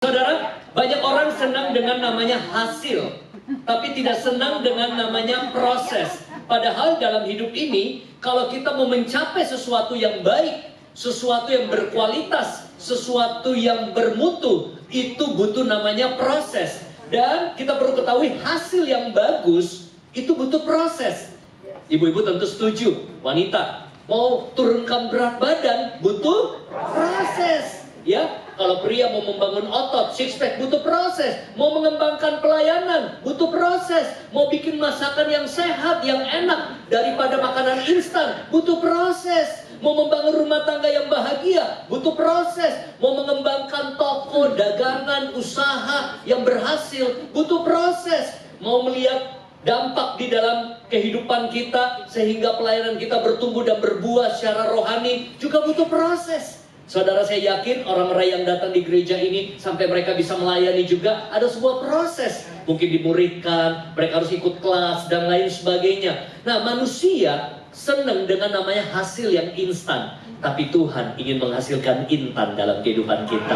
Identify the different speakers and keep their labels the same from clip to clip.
Speaker 1: Saudara, banyak orang senang dengan namanya hasil, tapi tidak senang dengan namanya proses. Padahal dalam hidup ini, kalau kita mau mencapai sesuatu yang baik, sesuatu yang berkualitas, sesuatu yang bermutu, itu butuh namanya proses. Dan kita perlu ketahui hasil yang bagus, itu butuh proses. Ibu-ibu tentu setuju, wanita mau turunkan berat badan, butuh proses. Ya, kalau pria mau membangun otot, six pack, butuh proses. Mau mengembangkan pelayanan, butuh proses. Mau bikin masakan yang sehat, yang enak daripada makanan instan, butuh proses. Mau membangun rumah tangga yang bahagia, butuh proses. Mau mengembangkan toko, dagangan, usaha yang berhasil, butuh proses. Mau melihat dampak di dalam kehidupan kita sehingga pelayanan kita bertumbuh dan berbuah secara rohani, juga butuh proses. Saudara, saya yakin orang-orang yang datang di gereja ini sampai mereka bisa melayani juga ada sebuah proses. Mungkin dimuridkan, mereka harus ikut kelas dan lain sebagainya. Nah, manusia senang dengan namanya hasil yang instan, tapi Tuhan ingin menghasilkan intan dalam kehidupan kita.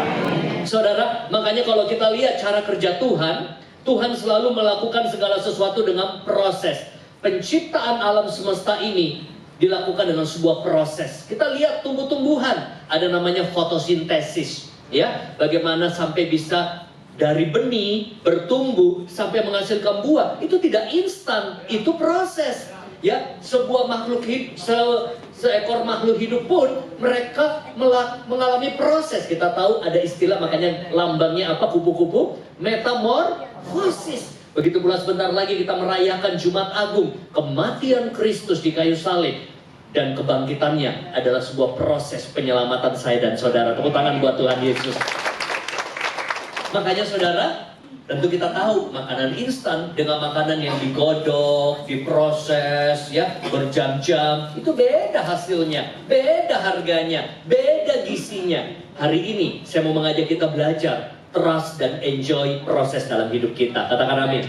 Speaker 1: Saudara, makanya kalau kita lihat cara kerja Tuhan, Tuhan selalu melakukan segala sesuatu dengan proses. Penciptaan alam semesta ini dilakukan dengan sebuah proses. Kita lihat tumbuh-tumbuhan, ada namanya fotosintesis, ya, bagaimana sampai bisa dari benih bertumbuh sampai menghasilkan buah. Itu tidak instan, itu proses. Ya, sebuah makhluk hidup, seekor makhluk hidup pun mereka mengalami proses. Kita tahu ada istilah, makanya lambangnya apa, kupu-kupu metamorfosis. Begitu pula sebentar lagi kita merayakan Jumat Agung, kematian Kristus di kayu salib dan kebangkitannya adalah sebuah proses penyelamatan saya dan saudara. Tepuk tangan buat Tuhan Yesus. Makanya saudara, tentu kita tahu makanan instan dengan makanan yang digodok, diproses, ya, berjam-jam, itu beda hasilnya, beda harganya, beda gizinya. Hari ini saya mau mengajak kita belajar trust dan enjoy proses dalam hidup kita. Katakan amin.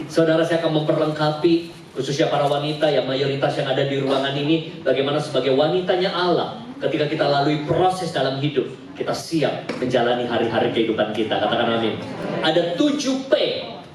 Speaker 1: Saudara, saya akan memperlengkapi khususnya para wanita yang mayoritas yang ada di ruangan ini, bagaimana sebagai wanitanya Allah, ketika kita lalui proses dalam hidup, kita siap menjalani hari-hari kehidupan kita. Katakan amin. Ada 7 P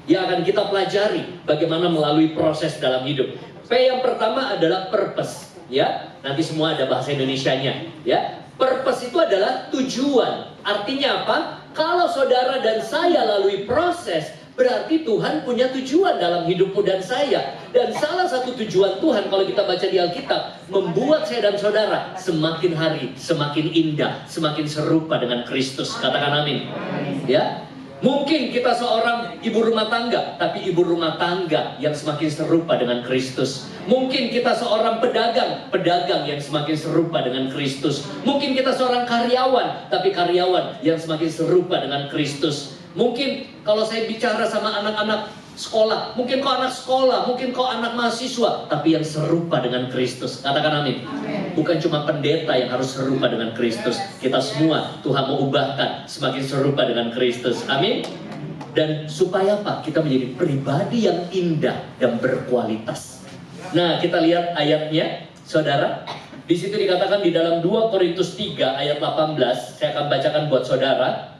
Speaker 1: yang akan kita pelajari bagaimana melalui proses dalam hidup. P yang pertama adalah purpose, ya. Nanti semua ada bahasa Indonesianya, ya. Purpose itu adalah tujuan. Artinya apa? Kalau saudara dan saya lalui proses, berarti Tuhan punya tujuan dalam hidupmu dan saya. Dan salah satu tujuan Tuhan, kalau kita baca di Alkitab, membuat saya dan saudara semakin hari semakin indah, semakin serupa dengan Kristus. Katakan amin. Ya. Mungkin kita seorang ibu rumah tangga, tapi ibu rumah tangga yang semakin serupa dengan Kristus. Mungkin kita seorang pedagang yang semakin serupa dengan Kristus. Mungkin kita seorang karyawan, tapi karyawan yang semakin serupa dengan Kristus. Mungkin kalau saya bicara sama anak-anak sekolah, mungkin kau anak sekolah, mungkin kau anak mahasiswa, tapi yang serupa dengan Kristus. Katakan amin. Bukan cuma pendeta yang harus serupa dengan Kristus. Kita semua Tuhan mau ubahkan semakin serupa dengan Kristus. Amin. Dan supaya apa? Kita menjadi pribadi yang indah dan berkualitas. Nah, kita lihat ayatnya, saudara. Di situ dikatakan di dalam 2 Korintus 3 ayat 18. Saya akan bacakan buat saudara.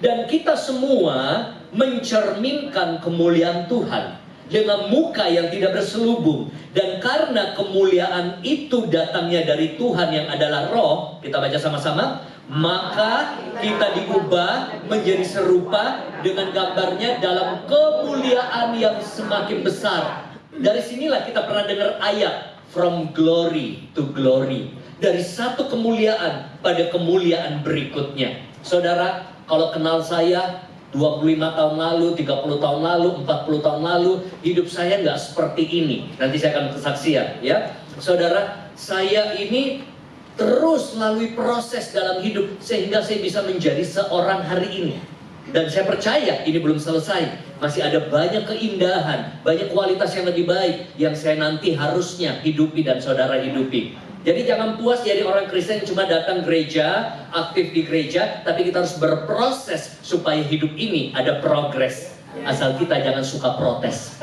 Speaker 1: Dan kita semua mencerminkan kemuliaan Tuhan dengan muka yang tidak berselubung. Dan karena kemuliaan itu datangnya dari Tuhan yang adalah Roh, kita baca sama-sama, maka kita diubah menjadi serupa dengan gambarnya dalam kemuliaan yang semakin besar. Dari sinilah kita pernah dengar ayat from glory to glory, dari satu kemuliaan pada kemuliaan berikutnya. Saudara, kalau kenal saya 25 tahun lalu, 30 tahun lalu, 40 tahun lalu, hidup saya nggak seperti ini. Nanti saya akan kesaksian, ya. Saudara, saya ini terus melalui proses dalam hidup sehingga saya bisa menjadi seorang hari ini. Dan saya percaya ini belum selesai. Masih ada banyak keindahan, banyak kualitas yang lebih baik yang saya nanti harusnya hidupi dan saudara hidupi. Jadi jangan puas jadi orang Kristen yang cuma datang gereja, aktif di gereja, tapi kita harus berproses supaya hidup ini ada progres. Asal kita jangan suka protes.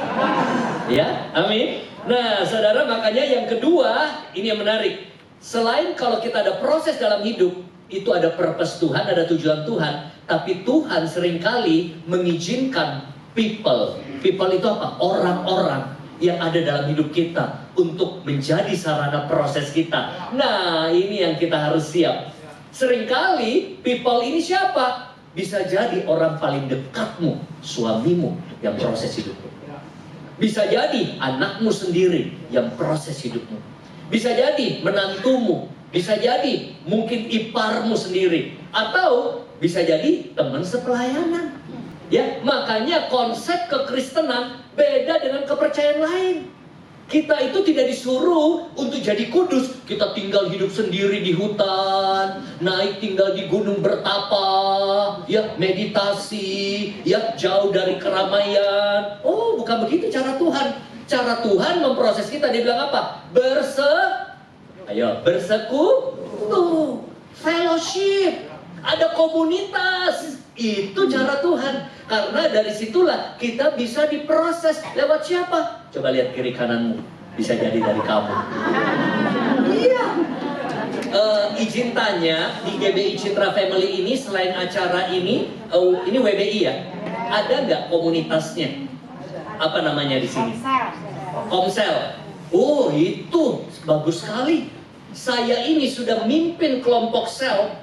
Speaker 1: Ya, amin. Nah, saudara, makanya yang kedua, ini yang menarik. Selain kalau kita ada proses dalam hidup, itu ada purpose Tuhan, ada tujuan Tuhan. Tapi Tuhan seringkali mengizinkan people. People itu apa? Orang-orang yang ada dalam hidup kita untuk menjadi sarana proses kita. Nah, ini yang kita harus siap. Seringkali people ini siapa? Bisa jadi orang paling dekatmu, suamimu yang proses hidupmu. Bisa jadi anakmu sendiri yang proses hidupmu. Bisa jadi menantumu, bisa jadi mungkin iparmu sendiri, atau bisa jadi teman sepelayanan. Ya, makanya konsep kekristenan beda dengan kepercayaan lain. Kita itu tidak disuruh untuk jadi kudus. Kita tinggal hidup sendiri di hutan, naik tinggal di gunung bertapa, ya meditasi, ya jauh dari keramaian. Oh, bukan begitu cara Tuhan. Cara Tuhan memproses kita, dia bilang apa? Bersekutu, fellowship, ada komunitas. Itu cara Tuhan. Karena dari situlah kita bisa diproses. Lewat siapa? Coba lihat kiri kananmu. Bisa jadi dari kamu. Iya. Izin tanya, di GBI Citra Family ini selain acara ini WBI ya, ada nggak komunitasnya? Apa namanya di sini? Komsel. Oh, itu bagus sekali. Saya ini sudah mimpin kelompok sel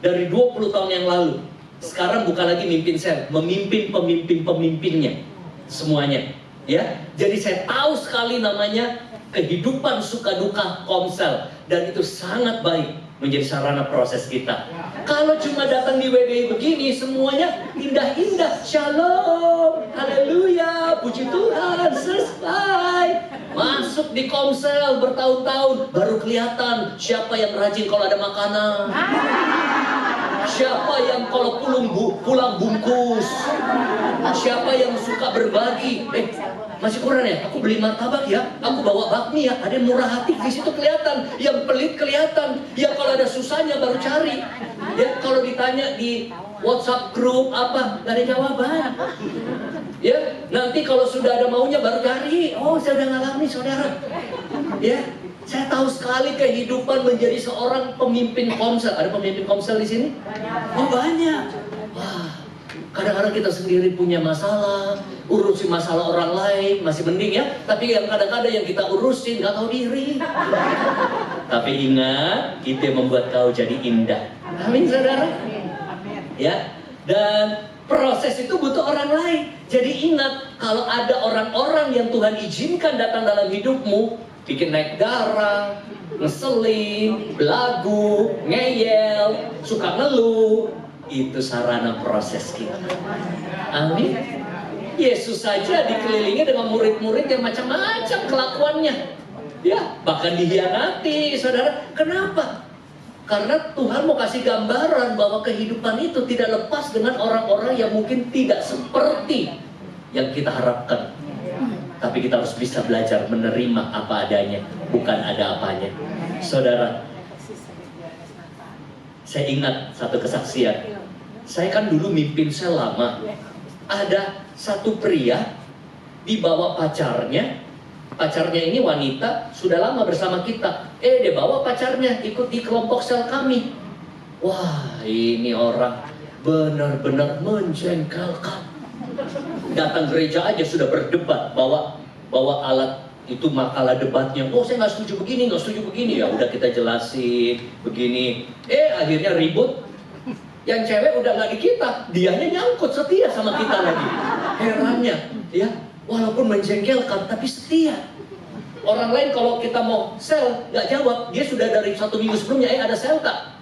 Speaker 1: dari 20 tahun yang lalu. Sekarang bukan lagi mimpin sel, memimpin pemimpin-pemimpinnya semuanya, ya. Jadi saya tahu sekali namanya kehidupan suka duka komsel, dan itu sangat baik menjadi sarana proses kita. Kalau cuma datang di WBI begini semuanya indah-indah, shalom, haleluya, puji Tuhan, selesai. Masuk di komsel bertahun-tahun baru kelihatan siapa yang rajin kalau ada makanan. Siapa yang kalau pulang bungkus? Siapa yang suka berbagi? Masih kurang ya? Aku beli martabak ya. Aku bawa bakmi ya. Ada yang murah hati di situ kelihatan. Yang pelit kelihatan. Ya kalau ada susahnya baru cari. Ya kalau ditanya di WhatsApp grup apa, gak ada jawaban. Ya nanti kalau sudah ada maunya baru cari. Oh, saya udah ngalami saudara. Ya. Saya tahu sekali kehidupan menjadi seorang pemimpin komsel. Ada pemimpin komsel di sini? Oh, banyak. Wah, kadang-kadang kita sendiri punya masalah, urusin masalah orang lain, masih mending ya. Tapi yang kadang-kadang yang kita urusin nggak tahu diri. Tapi ingat, itu yang membuat kau jadi indah. Amin, saudara. Ya, dan proses itu butuh orang lain. Jadi ingat, kalau ada orang-orang yang Tuhan izinkan datang dalam hidupmu, bikin naik darah, ngeselin, belagu, ngeyel, suka ngeluh, itu sarana proses kita. Amin. Yesus saja dikelilingi dengan murid-murid yang macam-macam kelakuannya. Ya, bahkan dihianati, saudara. Kenapa? Karena Tuhan mau kasih gambaran bahwa kehidupan itu tidak lepas dengan orang-orang yang mungkin tidak seperti yang kita harapkan. Tapi kita harus bisa belajar menerima apa adanya, bukan ada apanya. Saudara, saya ingat satu kesaksian. Saya kan dulu mimpin sel lama. Ada satu pria dibawa pacarnya. Pacarnya ini wanita, sudah lama bersama kita. Dia bawa pacarnya ikut di kelompok sel kami. Wah, ini orang benar-benar menjengkelkan. Datang gereja aja sudah berdebat, bawa alat itu makalah debatnya. Oh, saya nggak setuju begini, ya udah kita jelasin begini. Akhirnya ribut. Yang cewek udah nggak di kita, dianya nyangkut setia sama kita lagi. Herannya, ya walaupun menjengkelkan tapi setia. Orang lain kalau kita mau sel nggak jawab, dia sudah dari 1 minggu sebelumnya ada sel tak?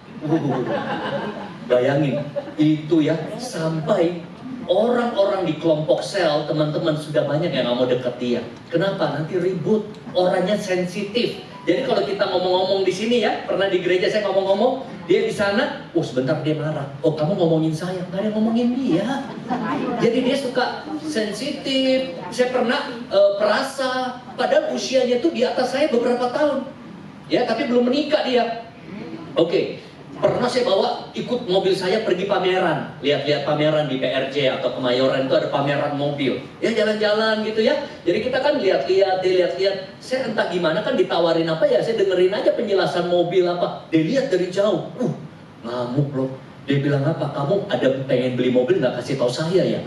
Speaker 1: Bayangin itu ya, sampai orang-orang di kelompok sel, teman-teman sudah banyak yang nggak mau dekat dia. Kenapa? Nanti ribut, orangnya sensitif. Jadi kalau kita ngomong-ngomong di sini ya, pernah di gereja saya ngomong-ngomong, dia di sana, sebentar dia marah. Oh, kamu ngomongin saya, nggak ada yang ngomongin dia. Jadi dia suka sensitif. Saya pernah perasa, padahal usianya tuh di atas saya beberapa tahun. Ya, tapi belum menikah dia. Oke. Pernah saya bawa ikut mobil saya pergi pameran, lihat-lihat pameran di PRJ atau Kemayoran, itu ada pameran mobil, ya jalan-jalan gitu ya. Jadi kita kan lihat-lihat. Saya entah gimana kan ditawarin apa ya, saya dengerin aja penjelasan mobil apa. Dilihat dari jauh, ngamuk loh. Dia bilang apa? Kamu ada pengen beli mobil nggak kasih tahu saya ya?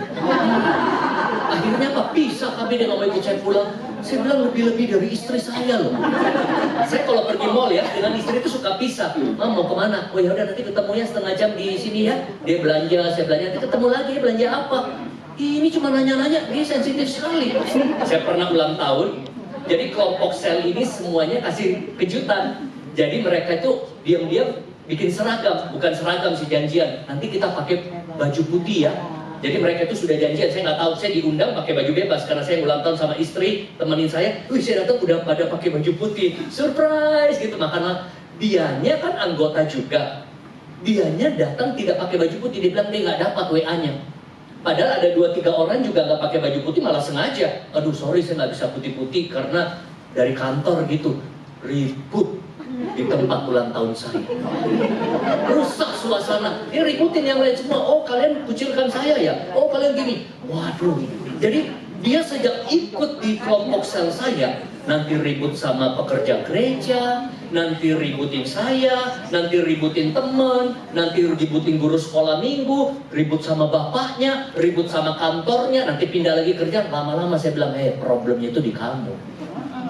Speaker 1: Akhirnya apa? Bisa kami dengan mau ikut saya pulang. Saya bilang lebih-lebih dari istri saya loh. Saya kalau pergi mall ya dengan istri itu suka pisah. Mam mau kemana? Oh ya udah nanti ketemunya setengah jam di sini ya. Dia belanja, saya belanja. Nanti ketemu lagi belanja apa? Ini cuma nanya-nanya. Dia sensitif sekali. Saya pernah ulang tahun. Jadi kelompok sel ini semuanya kasih kejutan. Jadi mereka itu diam-diam bikin seragam, bukan seragam sih janjian. Nanti kita pakai baju putih ya. Jadi mereka itu sudah janjian. Saya nggak tahu, saya diundang pakai baju bebas karena saya ulang tahun sama istri, temenin saya. Wih, saya datang udah pada pakai baju putih, surprise gitu. Makanya dianya kan anggota juga. Dianya datang tidak pakai baju putih, dia bilang dia nggak dapat WA-nya. Padahal ada 2-3 orang juga nggak pakai baju putih, malah sengaja. Aduh sorry saya nggak bisa putih-putih karena dari kantor gitu. Ribut di tempat ulang tahun saya. Rusak suasana. Dia ributin yang lain semua. Oh kalian kucilkan saya ya? Oh kalian gini. Waduh. Jadi dia sejak ikut di kelompok sel saya, nanti ribut sama pekerja gereja, nanti ributin saya, nanti ributin teman, nanti ributin guru sekolah minggu, ribut sama bapaknya, ribut sama kantornya, nanti pindah lagi kerja. Lama-lama saya bilang, problemnya itu di kamu.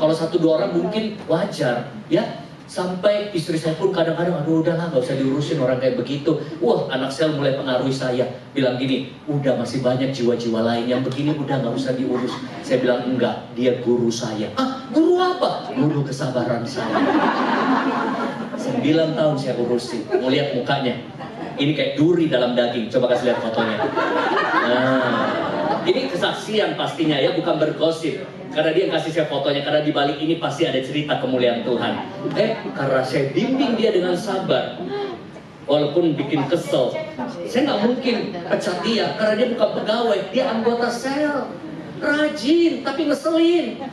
Speaker 1: Kalau 1-2 orang mungkin wajar, ya. Sampai istri saya pun kadang-kadang, aduh udahlah gak usah diurusin orang kayak begitu. Wah anak sel mulai pengaruhi saya. Bilang gini, udah masih banyak jiwa-jiwa lain yang begini udah gak usah diurus. Saya bilang enggak, dia guru saya. Ah guru apa? Guru kesabaran saya. 9 tahun saya urusin. Mau lihat mukanya. Ini kayak duri dalam daging. Coba kasih lihat fotonya. Nah, ini kesaksian pastinya ya, bukan bergosip. Karena dia kasih saya fotonya, karena di balik ini pasti ada cerita kemuliaan Tuhan. Karena saya bimbing dia dengan sabar, walaupun bikin kesel, saya nggak mungkin pecat dia, karena dia bukan pegawai, dia anggota sel, rajin tapi ngeselin.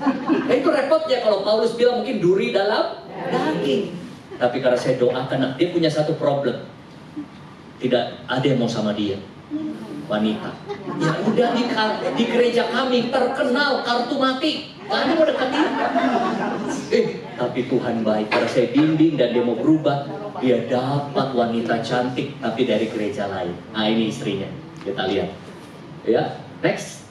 Speaker 1: Itu repotnya kalau Paulus bilang mungkin duri dalam daging. Tapi karena saya doakan, dia punya satu problem, tidak ada yang mau sama dia. Wanita ya udah di gereja kami terkenal kartu mati, gak ada mau dekat dia. Tapi Tuhan baik, karena saya bimbing dan dia mau berubah, dia dapat wanita cantik tapi dari gereja lain. Nah ini istrinya, kita lihat ya. Next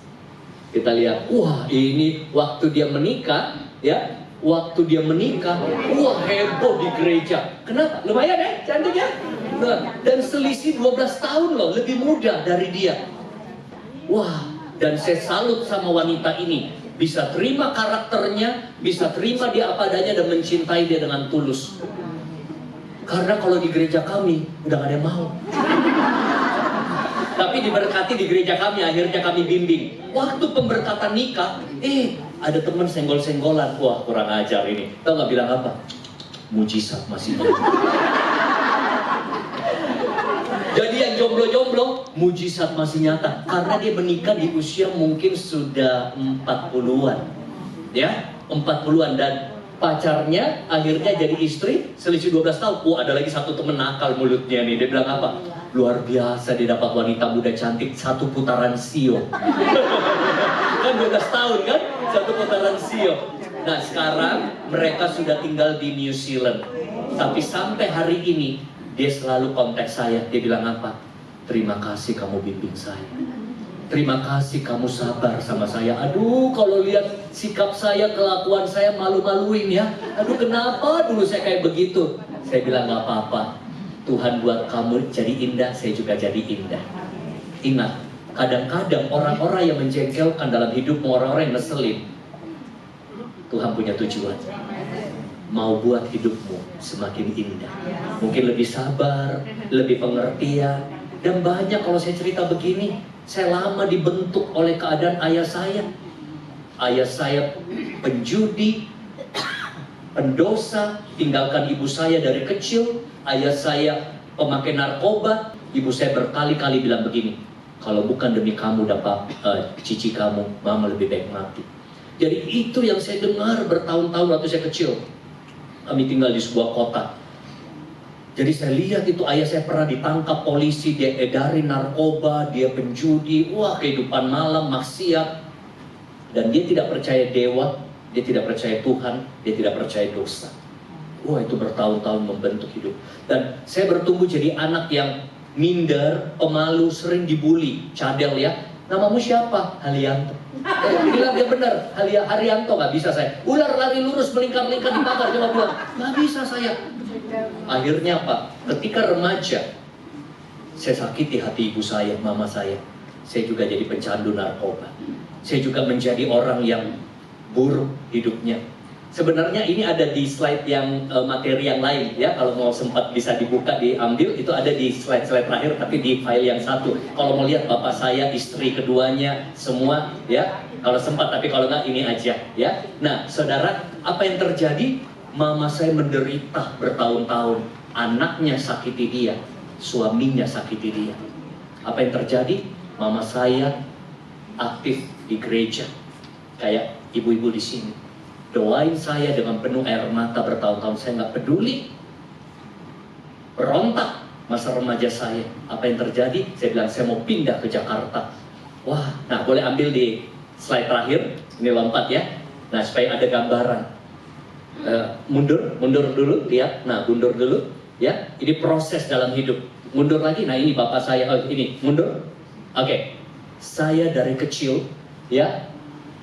Speaker 1: kita lihat, wah ini waktu dia menikah ya. Waktu dia menikah, wah heboh di gereja. Kenapa? Lumayan ya, cantik ya. Nah, dan selisih 12 tahun loh, lebih muda dari dia. Wah, dan saya salut sama wanita ini. Bisa terima karakternya, bisa terima dia apa adanya dan mencintai dia dengan tulus. Karena kalau di gereja kami, udah gak ada yang mau. Tapi diberkati di gereja kami, akhirnya kami bimbing. Waktu pemberkatan nikah, ada teman senggol-senggolan. Wah kurang ajar ini. Tahu nggak bilang apa? Mujizat masih nyata. Jadi yang jomblo-jomblo, mujizat masih nyata. Karena dia menikah di usia mungkin sudah 40-an. Ya, 40-an. Dan pacarnya akhirnya jadi istri, selisih 12 tahun. Ada lagi satu temen nakal mulutnya nih. Dia bilang apa? Luar biasa dia dapat wanita muda cantik, satu putaran sio. Kan 12 tahun kan? Satu putaran sio. Nah sekarang mereka sudah tinggal di New Zealand. Tapi sampai hari ini dia selalu kontak saya. Dia bilang apa? Terima kasih kamu bimbing saya. Terima kasih kamu sabar sama saya. Aduh kalau lihat sikap saya, kelakuan saya malu-maluin ya. Aduh kenapa dulu saya kayak begitu? Saya bilang gak apa-apa. Tuhan buat kamu jadi indah, saya juga jadi indah. Ingat, kadang-kadang orang-orang yang menjengkelkan dalam hidupmu, orang-orang yang ngeselin, Tuhan punya tujuan. Mau buat hidupmu semakin indah. Mungkin lebih sabar, lebih pengertian. Dan banyak kalau saya cerita begini, saya lama dibentuk oleh keadaan ayah saya. Ayah saya penjudi, pendosa, tinggalkan ibu saya dari kecil. Ayah saya pemakai narkoba. Ibu saya berkali-kali bilang begini, kalau bukan demi kamu dapat cici kamu, mama lebih baik mati. Jadi itu yang saya dengar bertahun-tahun waktu saya kecil. Kami tinggal di sebuah kota. Jadi saya lihat itu ayah saya pernah ditangkap polisi, dia edarin narkoba, dia penjudi, wah kehidupan malam, maksiat. Dan dia tidak percaya dewa, dia tidak percaya Tuhan, dia tidak percaya dosa. Wah itu bertahun-tahun membentuk hidup. Dan saya bertumbuh jadi anak yang minder, pemalu, sering dibully, cadel ya. Namamu siapa? Halianto. Bilang dia benar, Haryanto. Nggak bisa saya. Ular lari lurus melingkar-lingkar di pagar. Coba bilang, nggak bisa saya. Akhirnya apa? Ketika remaja, saya sakiti hati ibu saya, mama saya. Saya juga jadi pecandu narkoba. Saya juga menjadi orang yang buruk hidupnya. Sebenarnya ini ada di slide yang materi yang lain ya. Kalau mau sempat bisa dibuka, diambil, itu ada di slide-slide terakhir, tapi di file yang satu. Kalau mau lihat bapak saya, istri keduanya, semua ya. Kalau sempat, tapi kalau nggak ini aja ya. Nah, saudara, apa yang terjadi? Mama saya menderita bertahun-tahun. Anaknya sakiti dia, suaminya sakiti dia. Apa yang terjadi? Mama saya aktif di gereja, kayak ibu-ibu di sini. Doain saya dengan penuh air mata bertahun-tahun, saya nggak peduli. Berontak masa remaja saya. Apa yang terjadi? Saya bilang, saya mau pindah ke Jakarta. Wah, nah boleh ambil di slide terakhir. Ini lompat ya. Nah, supaya ada gambaran. Mundur dulu, lihat. Nah, mundur dulu ya. Ini proses dalam hidup. Mundur lagi. Nah, ini bapak saya. Oh, ini mundur. Oke. Saya dari kecil ya,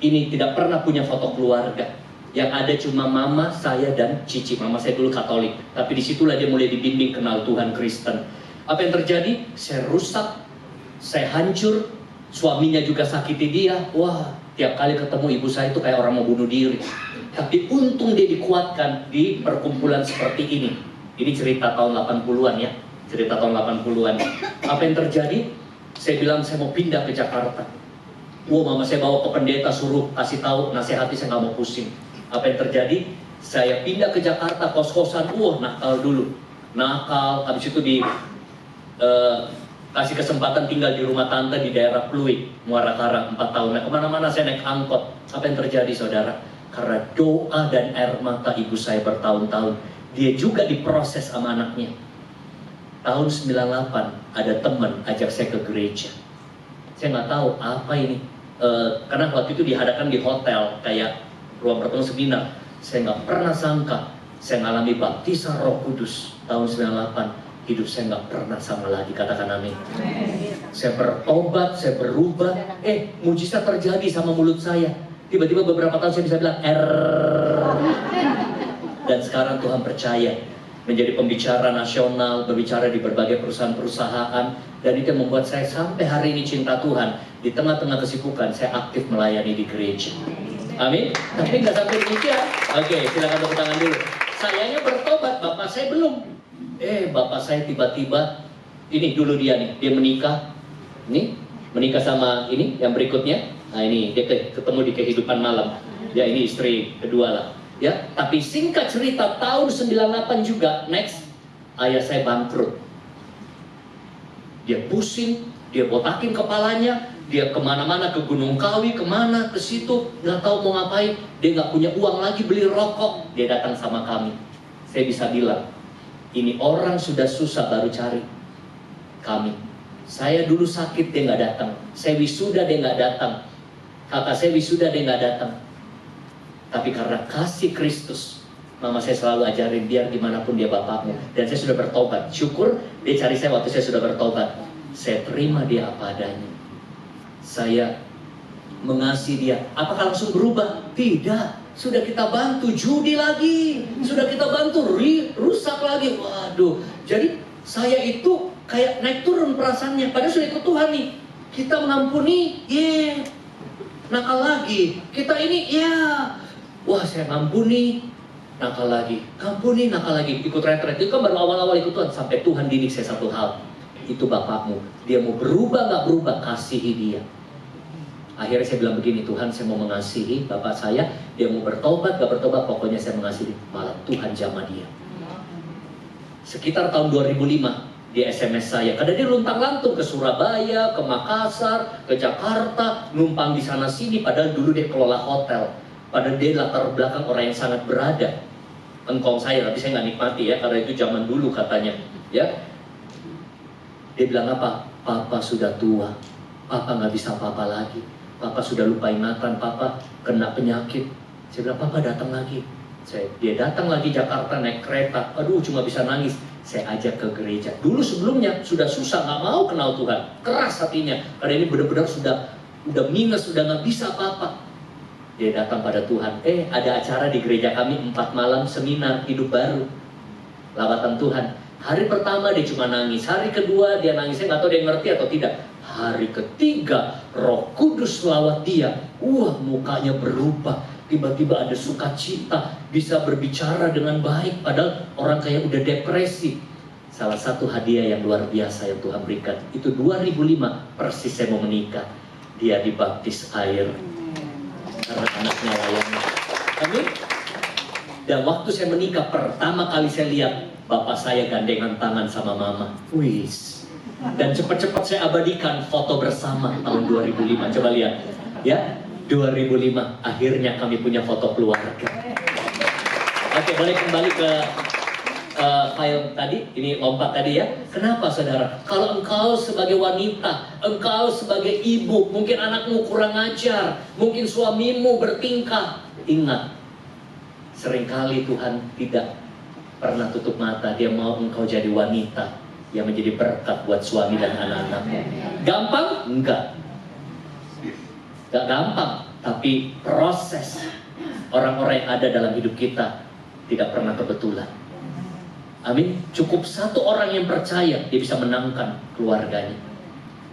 Speaker 1: ini tidak pernah punya foto keluarga. Yang ada cuma mama, saya, dan cici. Mama saya dulu Katolik, tapi disitulah dia mulai dibimbing kenal Tuhan Kristen. Apa yang terjadi? Saya rusak, saya hancur, suaminya juga sakiti dia. Wah, tiap kali ketemu ibu saya itu kayak orang mau bunuh diri. Tapi untung dia dikuatkan di perkumpulan seperti ini. Ini cerita tahun 80-an ya, cerita tahun 80-an. Apa yang terjadi? Saya bilang, saya mau pindah ke Jakarta. Wah, mama saya bawa ke pendeta, suruh kasih tahu, nasihati, saya nggak mau pusing. Apa yang terjadi? Saya pindah ke Jakarta, kos-kosan, nakal dulu. Nakal, habis itu kasih kesempatan tinggal di rumah tante di daerah Pluit, Muara Karang, 4 tahun. Nah, kemana-mana saya naik angkot. Apa yang terjadi, saudara? Karena doa dan air mata ibu saya bertahun-tahun, dia juga diproses sama anaknya. Tahun 98, ada teman ajak saya ke gereja. Saya nggak tahu apa ini. Karena waktu itu dihadapkan di hotel, kayak ruang pertemuan seminar. Saya nggak pernah sangka saya ngalami baptisan Roh Kudus tahun 98. Hidup saya nggak pernah sama lagi, katakan amin. Saya bertobat, saya berubah. Mujizat terjadi sama mulut saya. Tiba-tiba beberapa tahun saya bisa bilang dan sekarang Tuhan percaya menjadi pembicara nasional, berbicara di berbagai perusahaan-perusahaan, dan itu yang membuat saya sampai hari ini cinta Tuhan. Di tengah-tengah kesibukan saya aktif melayani di gereja. Amin. Tapi nggak sampai demikian. Oke, silakan tepuk tangan dulu. Sayanya bertobat, bapak saya belum. Bapak saya tiba-tiba, ini dulu dia nih, dia menikah. Ini menikah sama ini yang berikutnya. Nah, ini dia ketemu di kehidupan malam. Ya, ini istri kedua lah. Ya, tapi singkat cerita, tahun 98 juga, next, ayah saya bangkrut. Dia pusing, dia botakin kepalanya. Dia kemana-mana, ke Gunung Kawi, kemana, ke situ, nggak tahu mau ngapain. Dia nggak punya uang lagi beli rokok. Dia datang sama kami. Saya bisa bilang, ini orang sudah susah baru cari kami. Saya dulu sakit, dia nggak datang. Saya wisuda, dia nggak datang. Kakak saya wisuda, dia nggak datang. Tapi karena kasih Kristus, mama saya selalu ajarin, biar dimanapun dia bapakmu. Dan saya sudah bertobat. Syukur dia cari saya waktu saya sudah bertobat. Saya terima dia apa adanya. Saya mengasihi dia. Apakah langsung berubah? Tidak. Sudah kita bantu judi lagi. Sudah kita bantu rusak lagi. Waduh. Jadi saya itu kayak naik turun perasaannya. Padahal sudah ikut Tuhan nih. Kita mengampuni, nakal lagi. Kita ini, wah saya ngampuni, nakal lagi. Ngampuni, nakal lagi. Ikut retret. Itu kan baru awal-awal ikut Tuhan. Sampai Tuhan didik saya satu hal. Itu bapakmu. Dia mau berubah nggak berubah, kasihi dia. Akhirnya saya bilang begini, Tuhan saya mau mengasihi bapak saya. Dia mau bertobat, nggak bertobat, pokoknya saya mengasihi. Malah Tuhan jamah dia. Sekitar tahun 2005 di SMS saya, karena dia luntang-lantung ke Surabaya, ke Makassar, ke Jakarta, numpang di sana sini. Padahal dulu dia kelola hotel. Padahal dia latar belakang orang yang sangat berada. Engkong saya, tapi saya nggak nikmati ya, karena itu zaman dulu katanya. Ya, dia bilang apa? Papa sudah tua, Papa nggak bisa apa-apa lagi. Papa sudah lupa ingatan, Papa kena penyakit. Saya bilang, Papa datang lagi. Dia datang lagi Jakarta naik kereta. Aduh, cuma bisa nangis. saya ajak ke gereja. Dulu sebelumnya sudah susah, nggak mau kenal Tuhan, keras hatinya, karena ini benar-benar udah minus, udah nggak bisa apa-apa. Dia datang pada Tuhan, ada acara di gereja kami 4 malam seminar hidup baru, lawatan Tuhan. Hari pertama dia cuma nangis, hari kedua dia nangisnya nggak tahu dia ngerti atau tidak. Hari ketiga Roh Kudus lawat dia, mukanya berubah, tiba-tiba ada sukacita, bisa berbicara dengan baik, padahal orang kayak udah depresi. Salah satu hadiah yang luar biasa yang Tuhan berikan, itu 2005 persis saya mau menikah, dia dibaptis air karena anaknya layannya. Amin. Dan waktu saya menikah pertama kali saya lihat bapak saya gandengan tangan sama mama. Wis. Dan cepat-cepat saya abadikan foto bersama tahun 2005. Coba lihat, ya, 2005 akhirnya kami punya foto keluarga. Oke, boleh kembali ke file tadi, ini lompat tadi ya. Kenapa saudara? Kalau engkau sebagai wanita, engkau sebagai ibu, mungkin anakmu kurang ajar, mungkin suamimu bertingkah, ingat, seringkali Tuhan tidak pernah tutup mata. Dia mau engkau jadi wanita yang menjadi berkat buat suami dan anak-anakmu. Gampang? Enggak. Enggak gampang, tapi proses orang-orang yang ada dalam hidup kita tidak pernah kebetulan. Amin. Cukup satu orang yang percaya, dia bisa menangkan keluarganya.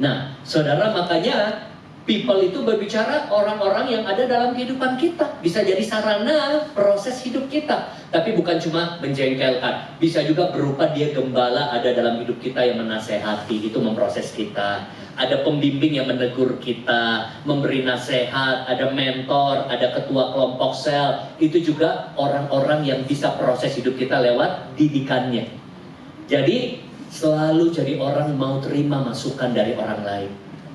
Speaker 1: Nah, saudara, makanya people itu berbicara orang-orang yang ada dalam kehidupan kita. Bisa jadi sarana proses hidup kita. Tapi bukan cuma menjengkelkan. Bisa juga berupa dia gembala ada dalam hidup kita yang menasehati. Itu memproses kita. Ada pembimbing yang menegur kita, memberi nasihat, ada mentor, ada ketua kelompok sel. Itu juga orang-orang yang bisa proses hidup kita lewat didikannya. Jadi selalu jadi orang mau terima masukan dari orang lain,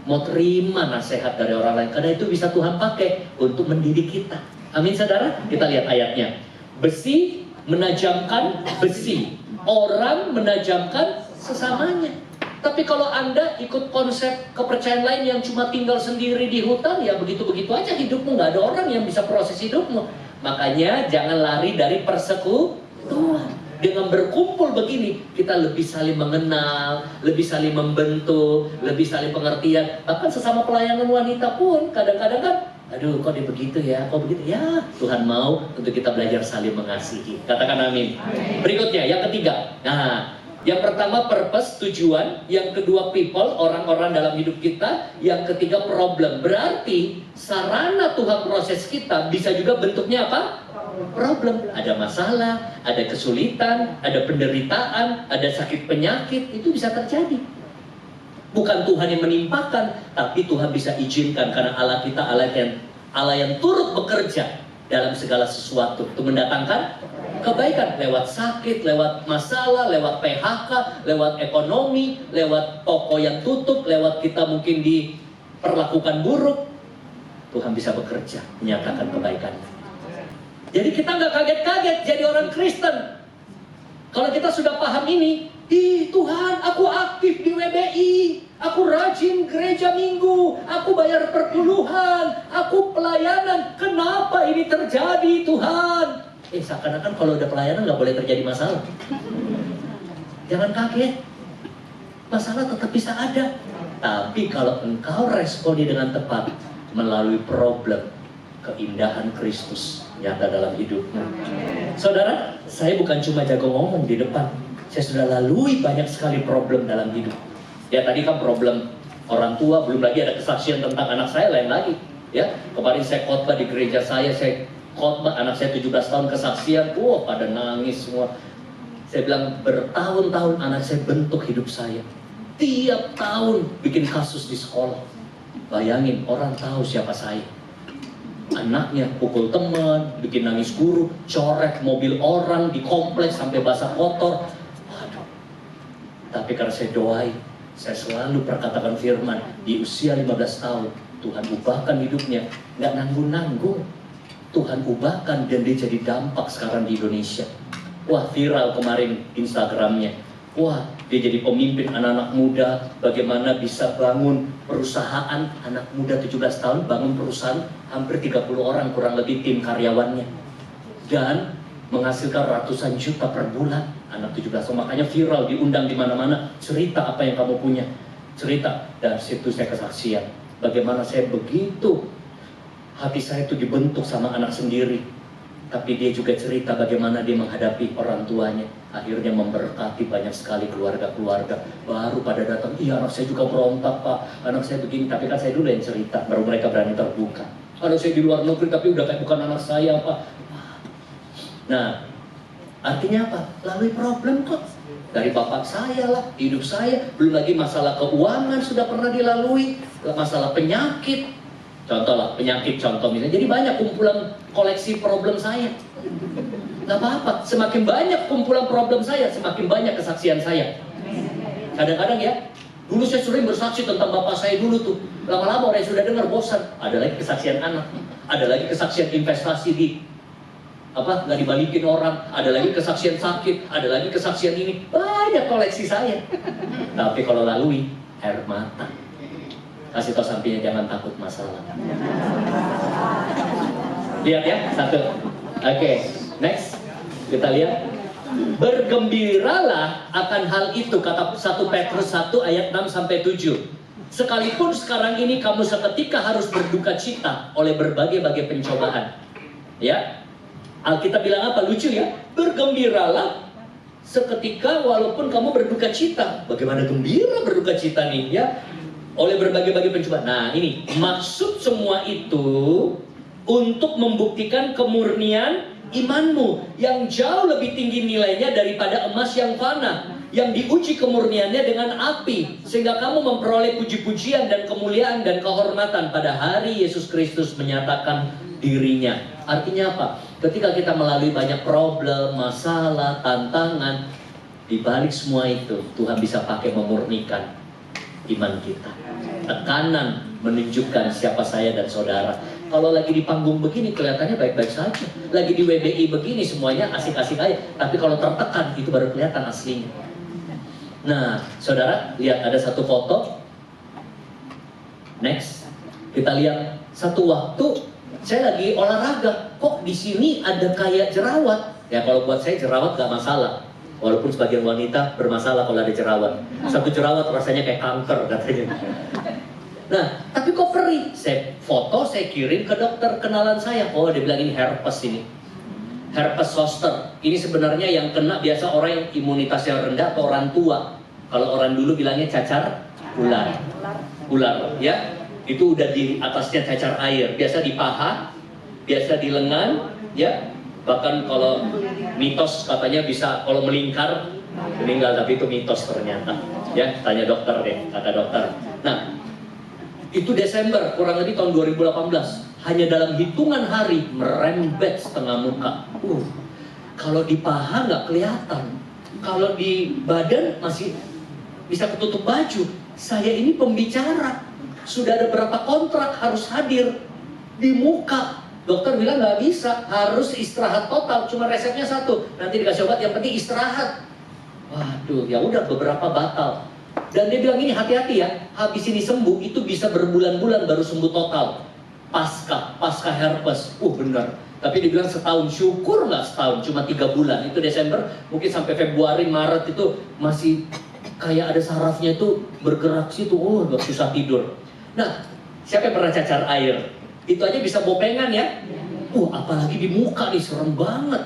Speaker 1: mau terima nasihat dari orang lain, karena itu bisa Tuhan pakai untuk mendidik kita. Amin saudara. Kita lihat ayatnya. Besi menajamkan besi, orang menajamkan sesamanya. Tapi kalau Anda ikut konsep kepercayaan lain yang cuma tinggal sendiri di hutan, ya begitu-begitu aja hidupmu, nggak ada orang yang bisa proses hidupmu. Makanya jangan lari dari persekutuan. Dengan berkumpul begini, kita lebih saling mengenal, lebih saling membentuk, lebih saling pengertian. Bahkan sesama pelayanan wanita pun kadang-kadang kan, aduh kok dia begitu ya, kok begitu ya. Tuhan mau untuk kita belajar saling mengasihi. Katakan amin. Berikutnya, yang ketiga. Nah, yang pertama purpose, tujuan. Yang kedua people, orang-orang dalam hidup kita. Yang ketiga problem. Berarti sarana Tuhan proses kita bisa juga bentuknya apa? Problem. Ada masalah, ada kesulitan, ada penderitaan, ada sakit penyakit. Itu bisa terjadi. Bukan Tuhan yang menimpakan, tapi Tuhan bisa izinkan. Karena Allah kita Allah yang turut bekerja dalam segala sesuatu untuk mendatangkan kebaikan lewat sakit, lewat masalah, lewat PHK, lewat ekonomi, lewat toko yang tutup, lewat kita mungkin diperlakukan buruk. Tuhan bisa bekerja menyatakan kebaikan. Jadi kita nggak kaget-kaget jadi orang Kristen. Kalau kita sudah paham ini, Tuhan, aku aktif di WBI, aku rajin gereja minggu, aku bayar perpuluhan, aku pelayanan. Kenapa ini terjadi, Tuhan? Seakan-akan kalau udah pelayanan nggak boleh terjadi masalah. Jangan kaget, masalah tetap bisa ada. Tapi kalau engkau responi dengan tepat melalui problem, keindahan Kristus nyata dalam hidupmu. Saudara, saya bukan cuma jago ngomong di depan. Saya sudah lalui banyak sekali problem dalam hidup. Ya tadi kan problem orang tua, belum lagi ada kesaksian tentang anak saya lain lagi. Ya, kemarin saya khotbah di gereja saya khotbah anak saya 17 tahun kesaksian, pada nangis semua. Saya bilang bertahun-tahun anak saya bentuk hidup saya. Tiap tahun bikin kasus di sekolah. Bayangin orang tahu siapa saya. Anaknya pukul teman, bikin nangis guru, coret mobil orang di kompleks sampai basah kotor. Waduh. Tapi karena saya doai, saya selalu perkatakan firman, di usia 15 tahun Tuhan ubahkan hidupnya, nggak nanggung-nanggung. Tuhan ubahkan dan dia jadi dampak sekarang di Indonesia. Wah, viral kemarin Instagramnya. Wah, dia jadi pemimpin anak-anak muda. Bagaimana bisa bangun perusahaan, anak muda 17 tahun bangun perusahaan hampir 30 orang kurang lebih tim karyawannya. Dan menghasilkan ratusan juta per bulan. anak 17 tahun, makanya viral, diundang di mana-mana, cerita apa yang kamu punya, cerita. Dan situ saya kesaksian, bagaimana saya begitu, hati saya itu dibentuk sama anak sendiri. Tapi dia juga cerita bagaimana dia menghadapi orang tuanya, akhirnya memberkati banyak sekali keluarga-keluarga. Baru pada datang, iya anak saya juga berontak Pak, anak saya begini. Tapi kan saya dulu yang cerita, baru mereka berani terbuka. Anak saya di luar negeri tapi udah kayak bukan anak saya Pak. Nah, artinya apa? Lalui problem kok. Dari bapak saya lah, hidup saya. Belum lagi masalah keuangan sudah pernah dilalui. Masalah penyakit. Contoh lah, penyakit contoh misalnya. Jadi banyak kumpulan koleksi problem saya. Gak apa-apa, semakin banyak kumpulan problem saya, semakin banyak kesaksian saya. Kadang-kadang ya, dulu saya sering bersaksi tentang bapak saya dulu tuh. Lama-lama orang yang sudah dengar bosan. Ada lagi kesaksian anak. Ada lagi kesaksian investasi di nggak dibalikin orang, ada lagi kesaksian sakit, ada lagi kesaksian ini, banyak koleksi saya. Tapi kalau lalui air mata, kasih tau sampingnya jangan takut masalah. Lihat ya, satu. Oke, next kita lihat. Bergembiralah akan hal itu, kata 1 Petrus 1 ayat 6 sampai 7. Sekalipun sekarang ini kamu seketika harus berduka cita oleh berbagai-bagai pencobaan. Ya, Alkitab bilang apa? Lucu ya. Bergembiralah seketika walaupun kamu berduka cita. Bagaimana gembira berduka cita nih ya? Oleh berbagai-bagai pencobaan. Nah ini, maksud semua itu untuk membuktikan kemurnian imanmu yang jauh lebih tinggi nilainya daripada emas yang fana, yang diuji kemurniannya dengan api, sehingga kamu memperoleh puji-pujian dan kemuliaan dan kehormatan pada hari Yesus Kristus menyatakan dirinya. Artinya apa? Ketika kita melalui banyak problem, masalah, tantangan, di balik semua itu Tuhan bisa pakai memurnikan iman kita. Tekanan menunjukkan siapa saya dan saudara. Kalau lagi di panggung begini kelihatannya baik-baik saja. Lagi di WBI begini semuanya asik-asik aja. Tapi kalau tertekan itu baru kelihatan aslinya. Nah, saudara, lihat ada satu foto. Next. Kita lihat satu waktu saya lagi olahraga, kok di sini ada kayak jerawat. Ya kalau buat saya jerawat gak masalah. Walaupun sebagian wanita bermasalah kalau ada jerawat. Satu jerawat rasanya kayak kanker katanya. Nah, tapi kok perih? Saya foto, saya kirim ke dokter kenalan saya. Oh, dia bilang ini herpes ini. Herpes zoster. Ini sebenarnya yang kena biasa orang yang imunitasnya rendah atau orang tua. Kalau orang dulu bilangnya cacar ular. Ular, ya. Itu udah di atasnya cacar air. Biasa di paha, biasa di lengan, ya. Bahkan kalau mitos katanya bisa kalau melingkar meninggal, tapi itu mitos ternyata. Ya, tanya dokter deh, kata dokter. Nah, itu Desember, kurang lebih tahun 2018. Hanya dalam hitungan hari merembet setengah muka. Kalau di paha nggak kelihatan. Kalau di badan masih bisa ketutup baju. Saya ini pembicara. Sudah ada berapa kontrak harus hadir di muka. Dokter bilang nggak bisa, harus istirahat total. Cuma resepnya satu, nanti dikasih obat, yang penting istirahat. Waduh, ya udah beberapa batal. Dan dia bilang ini hati-hati ya, habis ini sembuh itu bisa berbulan-bulan baru sembuh total. Pasca herpes, benar. Tapi dia bilang setahun, syukur nggak setahun, cuma 3 bulan. Itu Desember, mungkin sampai Februari, Maret itu masih kayak ada sarafnya itu bergerak situ, gak susah tidur. Nah, siapa yang pernah cacar air? Itu aja bisa bopengan ya. Apalagi di muka nih, serem banget.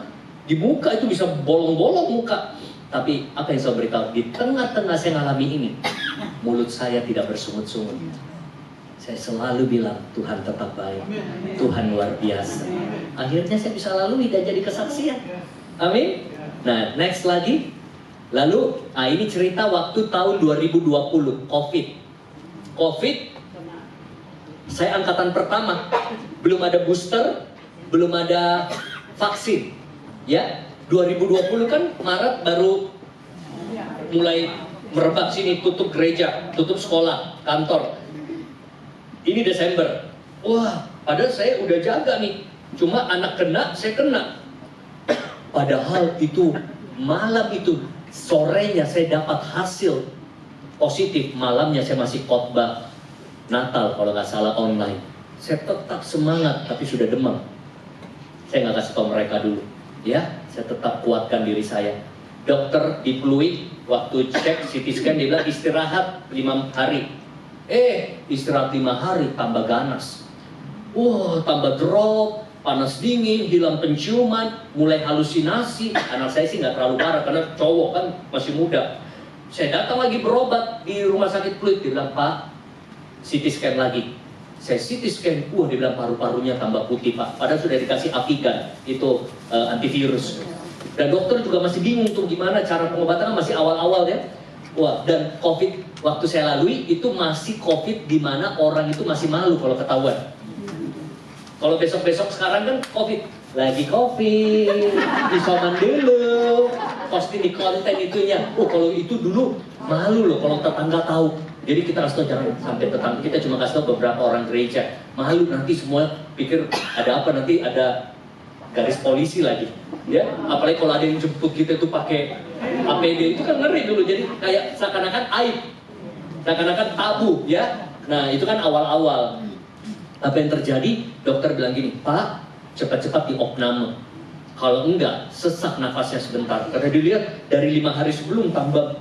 Speaker 1: Di muka itu bisa bolong-bolong muka. Tapi apa yang saya beritahu, di tengah-tengah saya ngalami ini, mulut saya tidak bersungut-sungut. Saya selalu bilang, Tuhan tetap baik. Tuhan luar biasa. Akhirnya saya bisa lalui dan jadi kesaksian. Amin. Nah, next lagi. Lalu, ini cerita waktu tahun 2020, COVID. Saya angkatan pertama, belum ada booster, belum ada vaksin. Ya, 2020 kan Maret baru mulai merebak sini, tutup gereja, tutup sekolah, kantor. Ini Desember. Padahal saya udah jaga nih. Cuma anak kena, saya kena. Padahal itu malam itu, sorenya saya dapat hasil positif. Malamnya saya masih khotbah Natal kalau nggak salah online. Saya tetap semangat tapi sudah demam. Saya nggak kasih tahu mereka dulu. Ya, saya tetap kuatkan diri saya. Dokter di fluid, waktu cek CT scan dia bilang istirahat 5 hari. Istirahat 5 hari tambah ganas. Tambah drop, panas dingin, hilang penciuman, mulai halusinasi. Anak saya sih nggak terlalu parah karena cowok kan masih muda. Saya datang lagi berobat di rumah sakit fluid, dia bilang, Pak, CT scan lagi. Saya CT scan, dia bilang paru-parunya tambah putih, Pak. Padahal sudah dikasih Avigan, itu antivirus. Dan dokter juga masih bingung tuh gimana cara pengobatan, masih awal-awal ya. Dan COVID waktu saya lalui itu masih COVID di mana orang itu masih malu kalau ketahuan. Kalau besok-besok sekarang kan COVID, lagi COVID, isoman dulu, posting di konten itunya. Kalau itu dulu malu loh kalau tetangga tahu. Jadi kita kasih tahu jangan sampai tetangga, kita cuma kasih tahu beberapa orang gereja. Malu nanti semua pikir ada apa, nanti ada garis polisi lagi. Ya, apalagi kalau ada yang jemput kita itu pakai APD, itu kan ngeri dulu. Jadi kayak seakan-akan aib, seakan-akan tabu ya. Nah itu kan awal-awal. Apa yang terjadi? Dokter bilang gini, Pak, cepat-cepat diopname. Kalau enggak, sesak nafasnya sebentar. Karena dilihat dari 5 hari sebelum tambah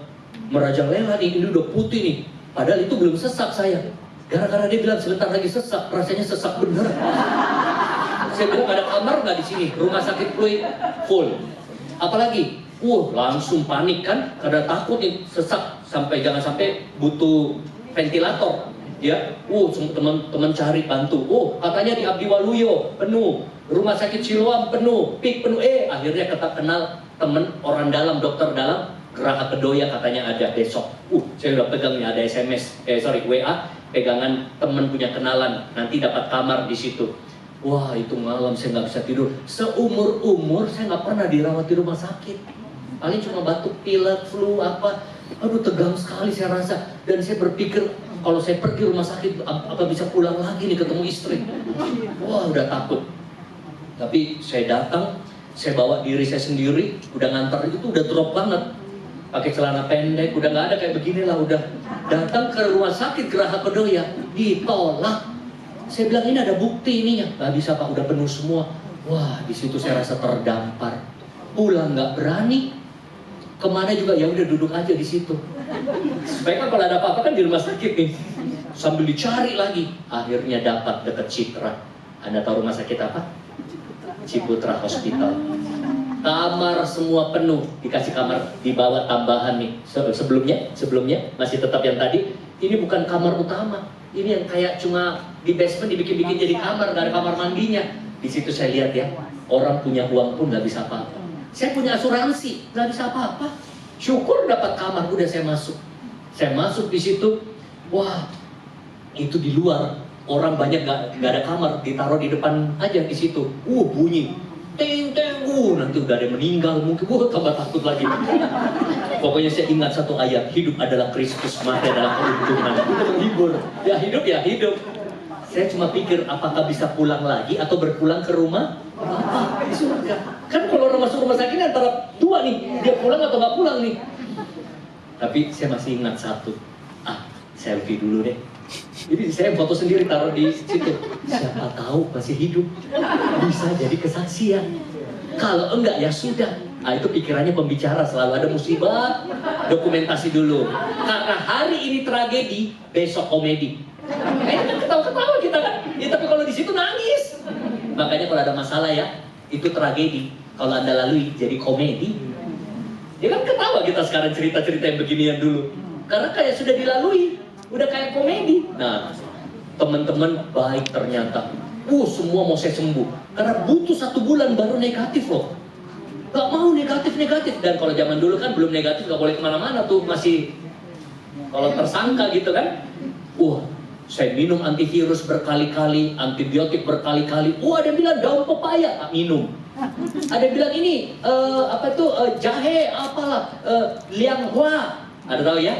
Speaker 1: merajalela nih, ini udah putih nih. Padahal itu belum sesak saya. Gara-gara dia bilang sebentar lagi sesak, rasanya sesak bener. Saya bilang ada kamar nggak di sini? Rumah sakit fluid full. Apalagi, langsung panik kan? Karena takut nih sesak jangan sampai butuh ventilator. Ya, teman-teman cari bantu. Katanya di Abdi Waluyo penuh, rumah sakit Siloam penuh, PIK penuh. Akhirnya kenal teman orang dalam, dokter dalam, Geraha Kedoya katanya ada besok. Saya udah pegang nih, ada SMS, WA, pegangan teman punya kenalan, nanti dapat kamar di situ. Itu malam saya nggak bisa tidur. Seumur-umur saya nggak pernah dirawat di rumah sakit. Paling cuma batuk, pilek, flu, apa. Aduh tegang sekali saya rasa. Dan saya berpikir, kalau saya pergi rumah sakit, apa bisa pulang lagi nih ketemu istri? Udah takut. Tapi saya datang, saya bawa diri saya sendiri, udah ngantar itu udah drop banget. Pakai celana pendek, udah nggak ada kayak begini lah, udah datang ke rumah sakit Geraha Kedoya, ditolak. Saya bilang ini ada bukti ininya, nggak bisa Pak, udah penuh semua. Di situ saya rasa terdampar. Pulang nggak berani, kemana juga ya udah duduk aja di situ. Supaya kan kalau ada apa-apa kan di rumah sakit nih, sambil dicari lagi, akhirnya dapat dekat Citra. Anda tahu rumah sakit apa? Ciputra Hospital. Kamar semua penuh, dikasih kamar di bawah tambahan nih. Sebelumnya masih tetap yang tadi. Ini bukan kamar utama, ini yang kayak cuma di basement dibikin-bikin jadi kamar, nggak ada kamar mandinya. Di situ saya lihat ya, orang punya uang pun nggak bisa apa-apa. Saya punya asuransi, nggak bisa apa-apa. Syukur dapat kamar, udah saya masuk. Saya masuk di situ, itu di luar orang banyak nggak ada kamar, ditaruh di depan aja di situ. Bunyi, teng teng, nanti udah ada yang meninggal mungkin, tambah takut lagi. Pokoknya saya ingat satu ayat, hidup adalah Kristus, mati adalah keuntungan. Itu menghibur, ya hidup. Saya cuma pikir apakah bisa pulang lagi atau berpulang ke rumah di surga. Kan kalau orang masuk rumah sakit antara dua nih, dia pulang atau nggak pulang nih. Tapi saya masih ingat satu, selfie dulu deh. Jadi saya foto sendiri taruh di situ. Siapa tahu masih hidup, bisa jadi kesaksian. Kalau enggak ya sudah. Itu pikirannya pembicara, selalu ada musibah, dokumentasi dulu. Karena hari ini tragedi, besok komedi. Kan ketawa-ketawa kita kan. Ya, tapi kalau di situ nangis. Makanya kalau ada masalah ya, itu tragedi. Kalau Anda lalui jadi komedi. Ya kan ketawa kita sekarang cerita-cerita yang beginian dulu. Karena kayak sudah dilalui, udah kayak komedi. Nah, teman-teman baik ternyata. Semua mau saya sembuh. Karena butuh 1 bulan baru negatif loh. Gak mau negatif. Dan kalau zaman dulu kan belum negatif, gak boleh kemana-mana tuh, masih kalau tersangka gitu kan. Saya minum antivirus berkali-kali, antibiotik berkali-kali. Ada yang bilang daun pepaya, tak minum. Ada yang bilang ini jahe apalah, liang hua. Ada tahu ya?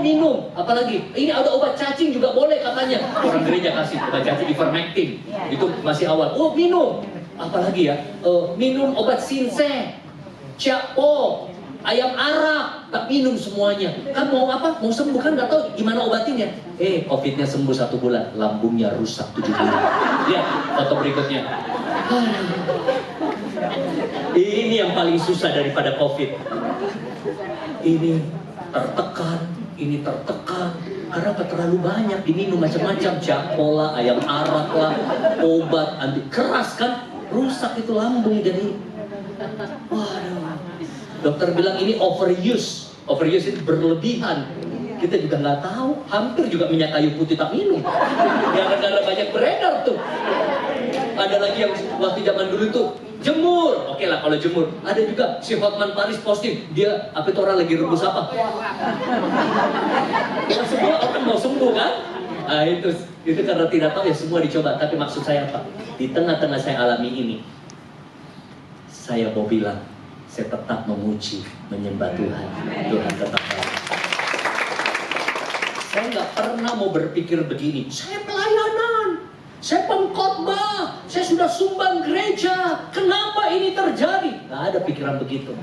Speaker 1: Minum. Apalagi ini ada obat cacing juga boleh katanya. Orang gereja kasih obat cacing ivermectin. Itu masih awal. Minum. Apalagi ya? Minum obat sinseng, ciapo, ayam arak, tak minum semuanya. Kan mau apa? Mau sembuh kan nggak tahu gimana obatinnya. COVID-nya sembuh 1 bulan, lambungnya rusak 7 bulan. Lihat foto berikutnya. Ini yang paling susah daripada COVID. ini tertekan, ini tertekan. Karena terlalu banyak diminum macam-macam, jakola, ayam arak lah, obat anti keras kan, rusak itu lambung jadi. Waduh. Dokter bilang ini overuse. Overuse itu berlebihan. Kita juga nggak tahu. Hampir juga minyak kayu putih tak minum. Gara-gara banyak beredar tuh. Ada lagi yang waktu zaman dulu tuh jemur. Oke lah kalau jemur. Ada juga si Hotman Paris posting. Dia apa itu orang lagi rebus apa? Ya, semua orang mau sembuh kan? Nah, itu karena tidak tahu ya semua dicoba. Tapi maksud saya apa? Di tengah-tengah saya alami ini, saya mau bilang, saya tetap memuji, menyembah Tuhan. Tuhan tetap baik. Saya nggak pernah mau berpikir begini. Saya pelayanan, saya pengkhotbah, saya sudah sumbang gereja. Kenapa ini terjadi? Nggak ada pikiran begitu.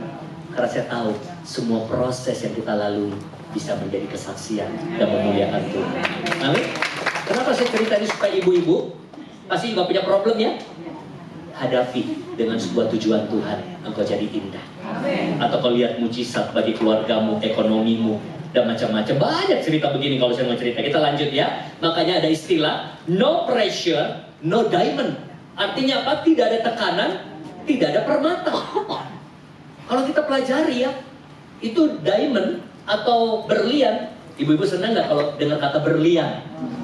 Speaker 1: Karena saya tahu semua proses yang kita lalui bisa menjadi kesaksian dan memuliakan Tuhan. Amin. Kenapa saya cerita ini supaya ibu-ibu pasti juga punya problem ya? Hadapi dengan sebuah tujuan Tuhan, engkau jadi indah. Atau kau lihat mujizat bagi keluargamu, ekonomimu, dan macam-macam. Banyak cerita begini kalau saya mau cerita. Kita lanjut ya. Makanya ada istilah no pressure, no diamond. Artinya apa? Tidak ada tekanan, tidak ada permata. Kalau kita pelajari ya, itu diamond atau berlian. Ibu-ibu senang nggak kalau dengar kata berlian?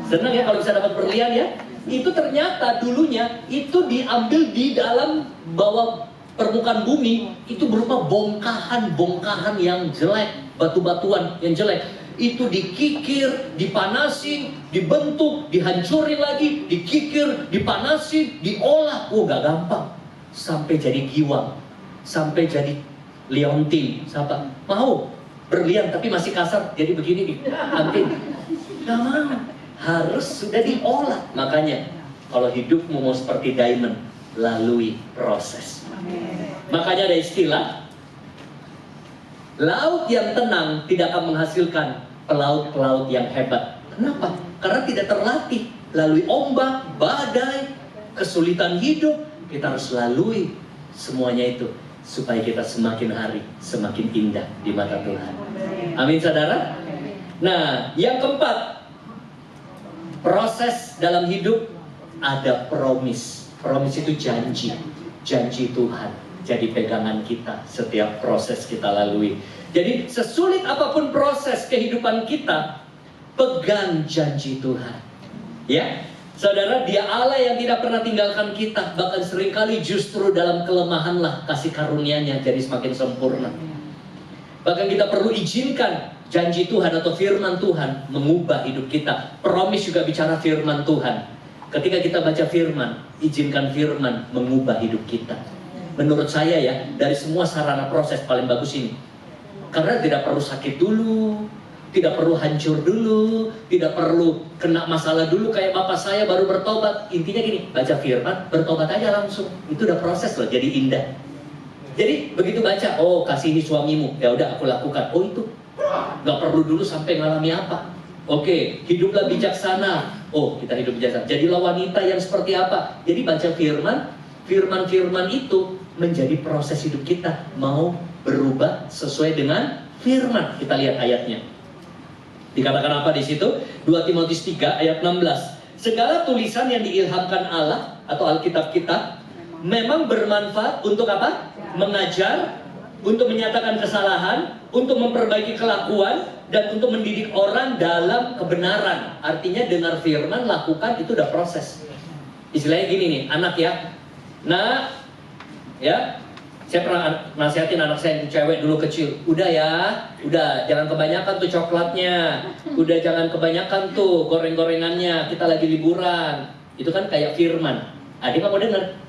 Speaker 1: Senang ya kalau bisa dapat berlian ya? Itu ternyata dulunya itu diambil di dalam bawah permukaan bumi, itu berupa bongkahan-bongkahan yang jelek, batu-batuan yang jelek. Itu dikikir, dipanasin, dibentuk, dihancurin lagi, dikikir, dipanasin, diolah. Gak gampang. Sampai jadi giwang, sampai jadi liontin. Siapa mau berlian tapi masih kasar, jadi begini nih, antin. Gak mau. Harus sudah diolah. Makanya kalau hidupmu mau seperti diamond, lalui proses. Makanya ada istilah laut yang tenang tidak akan menghasilkan pelaut-pelaut yang hebat. Kenapa? Karena tidak terlatih. Lalui ombak, badai, kesulitan hidup, kita harus lalui semuanya itu supaya kita semakin hari semakin indah di mata Tuhan. Amin saudara. Nah yang keempat, proses dalam hidup ada promise. Promise itu janji. Janji Tuhan jadi pegangan kita setiap proses kita lalui. Jadi sesulit apapun proses kehidupan kita, pegang janji Tuhan. Ya, saudara, Dia Allah yang tidak pernah tinggalkan kita. Bahkan seringkali justru dalam kelemahanlah kasih karunia-Nya jadi semakin sempurna. Bahkan kita perlu izinkan janji Tuhan atau firman Tuhan mengubah hidup kita. Promise juga bicara firman Tuhan. Ketika kita baca firman, izinkan firman mengubah hidup kita. Menurut saya ya, dari semua sarana proses paling bagus ini. Karena tidak perlu sakit dulu, tidak perlu hancur dulu, tidak perlu kena masalah dulu kayak bapak saya baru bertobat. Intinya gini, baca firman, bertobat aja langsung. Itu udah proses loh, jadi indah. Jadi begitu baca, oh kasihi suamimu, ya udah aku lakukan. Oh itu, nggak perlu dulu sampai ngalami apa. Oke, hiduplah bijaksana. Oh, kita hidup bijaksana. Jadilah wanita yang seperti apa? Jadi baca firman, firman-firman itu menjadi proses hidup kita. Mau berubah sesuai dengan firman. Kita lihat ayatnya. Dikatakan apa di situ? 2 Timotius 3 ayat 16. Segala tulisan yang diilhamkan Allah atau Alkitab kita memang bermanfaat untuk apa? Mengajar, untuk menyatakan kesalahan, untuk memperbaiki kelakuan, dan untuk mendidik orang dalam kebenaran. Artinya dengar firman, lakukan, itu udah proses. Istilahnya gini nih, anak ya. Nah, ya, saya pernah nasihatin anak saya yang cewek dulu kecil. Udah ya, udah jangan kebanyakan tuh coklatnya. Udah jangan kebanyakan tuh goreng-gorengannya. Kita lagi liburan. Itu kan kayak firman. Dia nggak mau denger.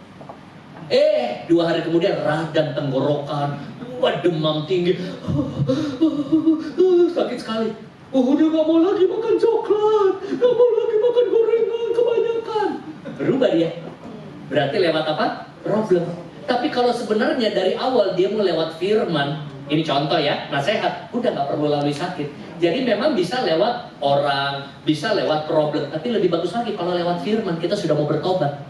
Speaker 1: 2 hari kemudian radang tenggorokan, demam tinggi, sakit sekali. Udah gak mau lagi makan coklat, gak mau lagi makan gorengan kebanyakan. Berubah dia. Berarti lewat apa? Problem. Tapi kalau sebenarnya dari awal dia mau lewat firman, ini contoh ya, nasihat, udah gak perlu lalui sakit. Jadi memang bisa lewat orang, bisa lewat problem. Tapi lebih bagus lagi kalau lewat firman, kita sudah mau bertobat.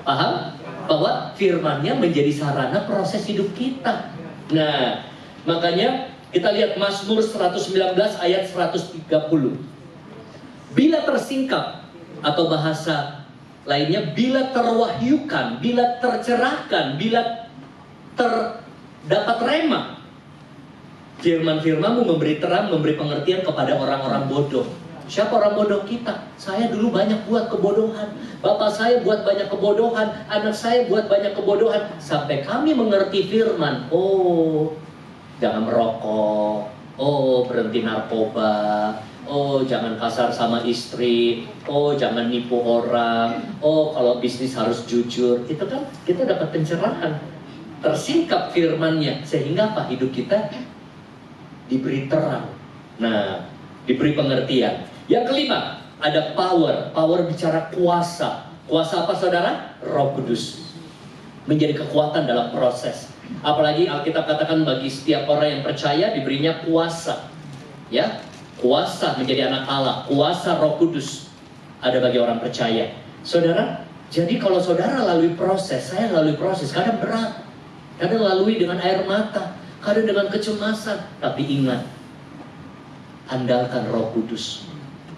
Speaker 1: Paham? Bahwa firmannya menjadi sarana proses hidup kita. Nah, makanya Kita lihat Mazmur 119 ayat 130. Bila tersingkap, atau bahasa lainnya, bila terwahyukan, bila tercerahkan, bila terdapat rema, firman-firman-Mu memberi terang, memberi pengertian kepada orang-orang bodoh. Siapa orang bodoh? Kita. Saya dulu banyak buat kebodohan. Bapak saya buat banyak kebodohan. Anak saya buat banyak kebodohan. Sampai kami mengerti firman. Oh, jangan merokok. Oh, berhenti narkoba. Oh, jangan kasar sama istri. Oh, jangan nipu orang. Oh, kalau bisnis harus jujur. Itu kan kita dapat pencerahan. Tersingkap firman-Nya. Sehingga apa? Hidup kita diberi terang. Nah, diberi pengertian. Yang kelima, ada power. Power bicara kuasa. Kuasa apa, saudara? Roh Kudus. Menjadi kekuatan dalam proses. Apalagi Alkitab katakan bagi setiap orang yang percaya diberinya kuasa. Ya, kuasa menjadi anak Allah. Kuasa Roh Kudus ada bagi orang percaya. Saudara, jadi kalau saudara lalui proses, saya lalui proses, kadang berat. Kadang lalui dengan air mata. Kadang dengan kecemasan. Tapi ingat, andalkan Roh Kudus.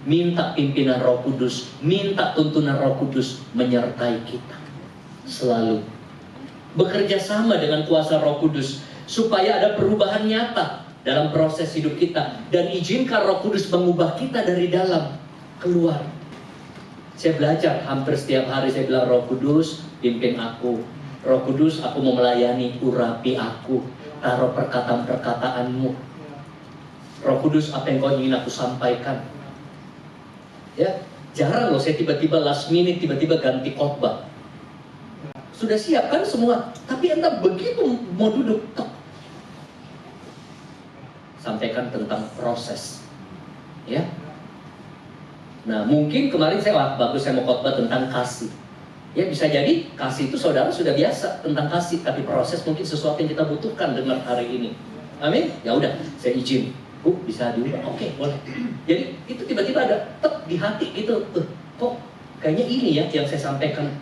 Speaker 1: Minta pimpinan Roh Kudus, minta tuntunan Roh Kudus menyertai kita selalu. Bekerja sama dengan kuasa Roh Kudus supaya ada perubahan nyata dalam proses hidup kita, dan izinkan Roh Kudus mengubah kita dari dalam keluar. Saya belajar hampir setiap hari, saya bilang, Roh Kudus pimpin aku. Roh Kudus, aku mau melayani, urapi aku, taruh perkataan-perkataanmu. Roh Kudus, apa yang kau ingin aku sampaikan? Ya, jarang loh saya tiba-tiba last minute tiba-tiba ganti khotbah. Sudah siap kan semua, tapi entah begitu mau duduk, tok. Sampaikan tentang proses. Ya. Nah, mungkin kemarin saya bagus saya mau khotbah tentang kasih. Ya, bisa jadi kasih itu saudara sudah biasa tentang kasih, tapi proses mungkin sesuatu yang kita butuhkan dengar hari ini. Amin. Ya udah, saya izin. Bisa diubah, oke, boleh. Jadi itu tiba-tiba ada tek di hati gitu, kok kayaknya ini ya yang saya sampaikan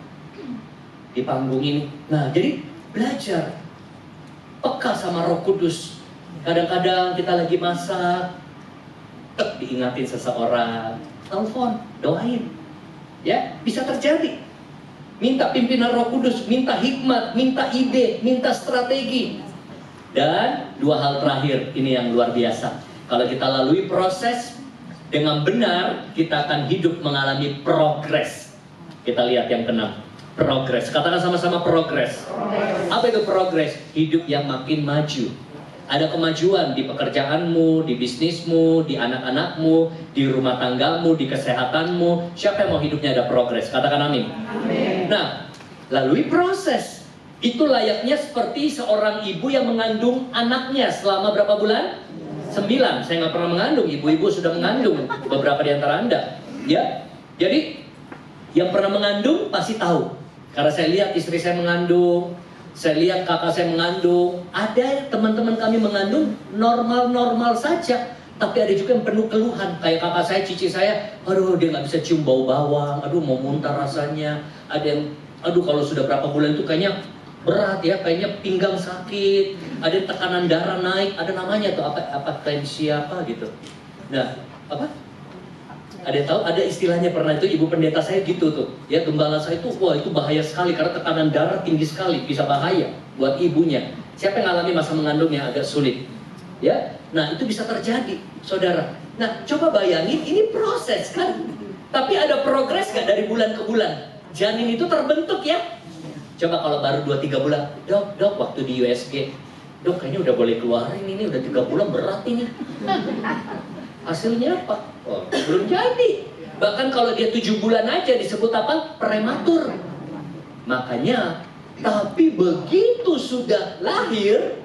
Speaker 1: di panggung ini. Nah, jadi belajar peka sama Roh Kudus. Kadang-kadang kita lagi masak, tek diingatin seseorang, telepon, doain, ya bisa terjadi. Minta pimpinan Roh Kudus, minta hikmat, minta ide, minta strategi. Dan dua hal terakhir ini yang luar biasa. Kalau kita lalui proses dengan benar, kita akan hidup mengalami progres. Kita lihat yang keenam, progres. Katakan sama-sama progres. Apa itu progres? Hidup yang makin maju. Ada kemajuan di pekerjaanmu, di bisnismu, di anak-anakmu, di rumah tanggamu, di kesehatanmu. Siapa yang mau hidupnya ada progres? Katakan amin. Amin. Nah, lalui proses. Itu layaknya seperti seorang ibu yang mengandung anaknya selama berapa bulan? 9. Saya nggak pernah mengandung, ibu-ibu sudah mengandung, beberapa di antara Anda. Ya, jadi yang pernah mengandung pasti tahu. Karena saya lihat istri saya mengandung, saya lihat kakak saya mengandung. Ada teman-teman kami mengandung normal-normal saja, tapi ada juga yang penuh keluhan. Kayak kakak saya, cici saya, aduh dia nggak bisa cium bau bawang, aduh mau muntah rasanya. Ada yang, aduh kalau sudah berapa bulan itu kayaknya berat ya, kayaknya pinggang sakit, ada tekanan darah naik, ada namanya tuh apa tensi apa gitu. Nah, apa? Ada yang tahu? Ada istilahnya, pernah itu ibu pendeta saya gitu tuh. Ya, gembala saya itu, wah itu bahaya sekali karena tekanan darah tinggi sekali, bisa bahaya buat ibunya. Siapa yang alami masa mengandung yang agak sulit? Ya, nah itu bisa terjadi, saudara. Nah, coba bayangin ini proses kan? Tapi ada progres gak dari bulan ke bulan? Janin itu terbentuk ya. Coba kalau baru 2-3 bulan, dok, waktu di USG, dok kayaknya udah boleh keluarin ini, udah 3 bulan berat ini. Hasilnya apa? Oh, belum jadi. Bahkan kalau dia 7 bulan aja disebut apa? Prematur. Makanya, tapi begitu sudah lahir,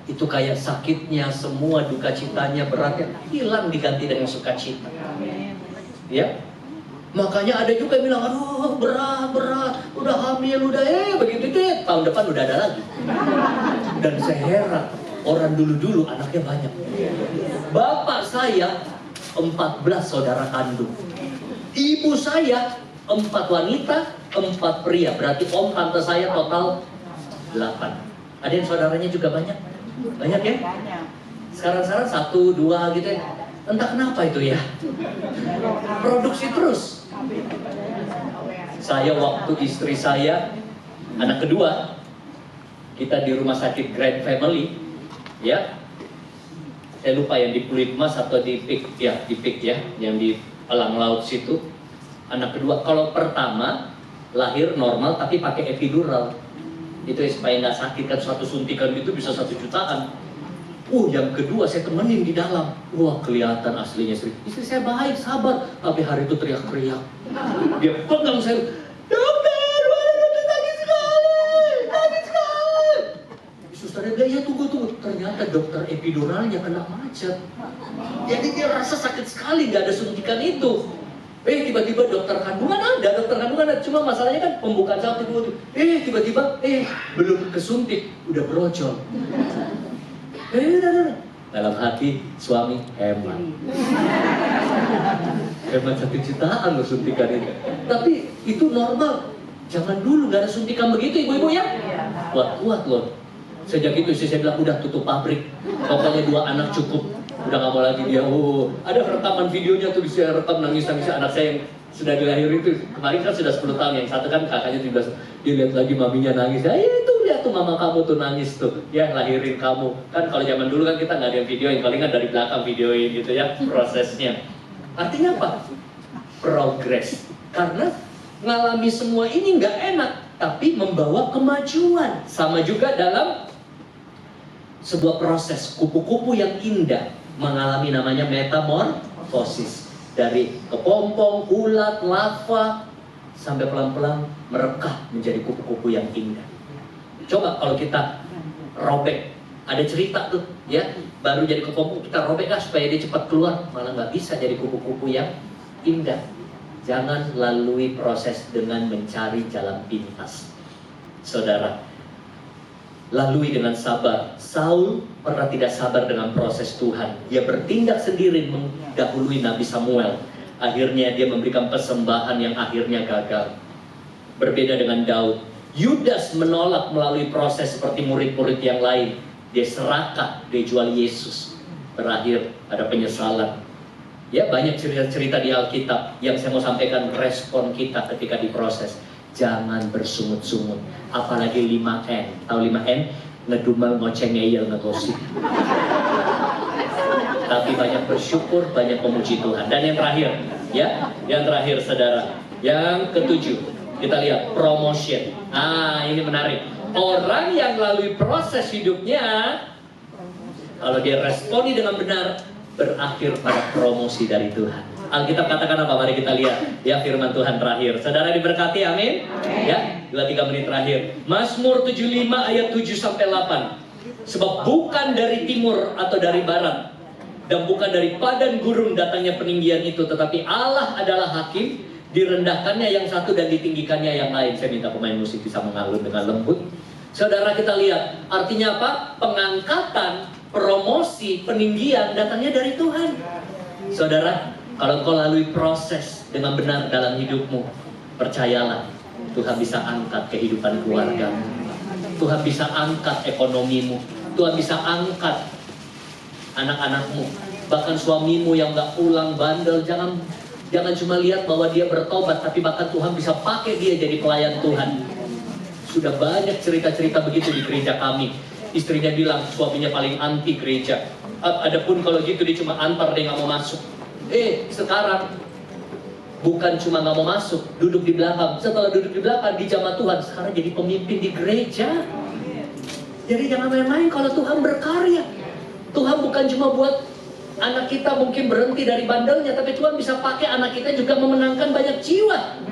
Speaker 1: itu kayak sakitnya, semua duka citanya, beratnya, hilang diganti dengan sukacita. Ya? Makanya ada juga yang bilang, aduh berat, udah hamil, udah begitu deh, tahun depan udah ada lagi. Dan saya heran, orang dulu anaknya banyak. Bapak saya 14 saudara kandung. Ibu saya 4 wanita, 4 pria. Berarti om tante saya total 8. Ada yang saudaranya juga banyak? Banyak ya? Sekarang 1, 2 gitu ya. Entah kenapa itu ya. Produksi terus. Saya waktu istri saya, anak kedua, kita di rumah sakit Grand Family, ya. Saya lupa yang di Pluit Mas atau di Pik ya, yang di Elang Laut situ. Anak kedua, kalau pertama lahir normal tapi pakai epidural. Itu supaya nggak sakit kan, satu suntikan itu bisa 1 jutaan. Yang kedua saya temenin di dalam. Wah, kelihatan aslinya istri. Istri saya baik, sabar. Tapi hari itu teriak-teriak. Dia pegang saya. Dokter, nangis sekali. Susternya bilang, ya tunggu. Ternyata dokter epiduralnya kena macet. Jadi dia rasa sakit sekali, nggak ada suntikan itu. Tiba-tiba dokter kandungan ada. Cuma masalahnya kan pembukaan 1, 2. Tiba-tiba, belum kesuntik, udah brojol. Dalam hati suami hemat 1 jutaan loh suntikan itu. Tapi itu normal. Jangan dulu nggak ada suntikan begitu ibu-ibu ya. Kuat loh. Sejak itu saya bilang udah tutup pabrik. Pokoknya 2 anak cukup. Udah nggak mau lagi dia. Ada rekaman videonya tuh, saya rekam nangis anak saya yang sudah dilahir itu. Kemarin kan sudah 10 tahun, yang satu kan kakaknya 17. Dia lihat lagi maminya nangis. Itu lihat tuh mama kamu tuh nangis tuh. Ya lahirin kamu. Kan kalau zaman dulu kan kita nggak ada yang videoin, palingan dari belakang videoin gitu ya prosesnya. Artinya apa? Progres. Karena ngalami semua ini nggak enak, tapi membawa kemajuan. Sama juga dalam sebuah proses kupu-kupu yang indah mengalami namanya metamorfosis. Dari kepompong, ulat, lava, sampai pelan-pelan merekah menjadi kupu-kupu yang indah. Coba kalau kita robek, ada cerita tuh ya, baru jadi kepompong kita robek supaya dia cepat keluar, malah nggak bisa jadi kupu-kupu yang indah. Jangan lalui proses dengan mencari jalan pintas. Saudara, lalui dengan sabar. Saul pernah tidak sabar dengan proses Tuhan. Dia bertindak sendiri mendahului Nabi Samuel. Akhirnya dia memberikan persembahan yang akhirnya gagal. Berbeda dengan Daud. Yudas menolak melalui proses seperti murid-murid yang lain. Dia serakah, dia jual Yesus. Berakhir ada penyesalan. Ya, banyak cerita-cerita di Alkitab yang saya mau sampaikan respon kita ketika diproses. Jangan bersungut-sungut. Apalagi 5N. Tahu 5N? Ngedumel, ngoceng, ngeyel, ngegosip. Tapi banyak bersyukur, banyak memuji Tuhan. Dan yang terakhir, ya, yang terakhir saudara, yang ketujuh, kita lihat promotion. Ini menarik. Orang yang melalui proses hidupnya, kalau dia responi dengan benar, berakhir pada promosi dari Tuhan. Alkitab katakan apa? Mari kita lihat ya firman Tuhan terakhir. Saudara diberkati, amin. Ya, 2-3 menit terakhir. Mazmur 75 ayat 7-8. Sebab bukan dari timur atau dari barat, dan bukan dari padang gurun datangnya peninggian itu, tetapi Allah adalah hakim, direndahkannya yang satu dan ditinggikannya yang lain. Saya minta pemain musik bisa mengalun dengan lembut. Saudara, kita lihat artinya apa? Pengangkatan, promosi, peninggian datangnya dari Tuhan. Saudara, kalau kau lalui proses dengan benar dalam hidupmu, percayalah, Tuhan bisa angkat kehidupan keluargamu. Tuhan bisa angkat ekonomimu. Tuhan bisa angkat anak-anakmu. Bahkan suamimu yang gak pulang bandel, jangan cuma lihat bahwa dia bertobat, tapi bahkan Tuhan bisa pakai dia jadi pelayan Tuhan. Sudah banyak cerita-cerita begitu di gereja kami. Istrinya bilang suaminya paling anti gereja. Adapun kalau gitu dia cuma antar, dia gak mau masuk. Sekarang bukan cuma gak mau masuk, duduk di belakang. Setelah duduk di belakang di jamaah Tuhan, sekarang jadi pemimpin di gereja. Jadi jangan main-main kalau Tuhan berkarya. Tuhan bukan cuma buat anak kita mungkin berhenti dari bandelnya, tapi Tuhan bisa pakai anak kita juga memenangkan banyak jiwa.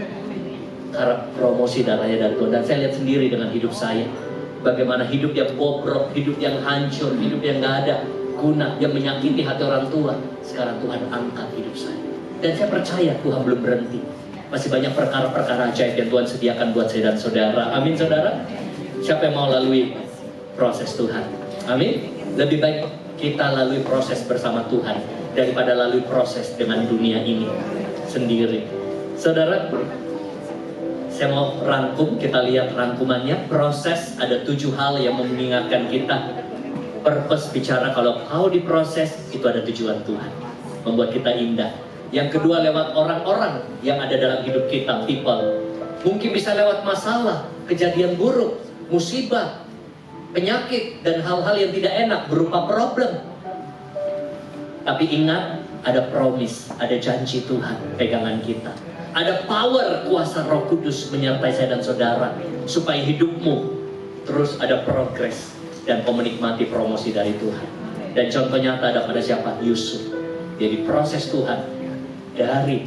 Speaker 1: Karena promosi darahnya dari Tuhan. Dan saya lihat sendiri dengan hidup saya, bagaimana hidup yang bobrok, hidup yang hancur, hidup yang gak ada guna, yang menyakiti hati orang tua. Sekarang Tuhan angkat hidup saya. Dan saya percaya Tuhan belum berhenti. Masih banyak perkara-perkara ajaib yang Tuhan sediakan buat saya dan saudara. Amin saudara. Siapa yang mau lalui proses Tuhan? Amin. Lebih baik kita lalui proses bersama Tuhan daripada lalui proses dengan dunia ini sendiri. Saudara, saya mau rangkum, kita lihat rangkumannya. Proses, ada 7 hal yang mengingatkan kita Purpose bicara kalau kau diproses, itu ada tujuan Tuhan. Membuat kita indah. Yang kedua lewat orang-orang yang ada dalam hidup kita, people. Mungkin bisa lewat masalah, kejadian buruk, musibah, penyakit, dan hal-hal yang tidak enak berupa problem. Tapi ingat, ada promise, ada janji Tuhan, pegangan kita. Ada power kuasa Roh Kudus menyertai saya dan saudara, supaya hidupmu terus ada progres dan menikmati promosi dari Tuhan. Dan contoh nyata ada pada siapa? Yusuf. Jadi proses Tuhan dari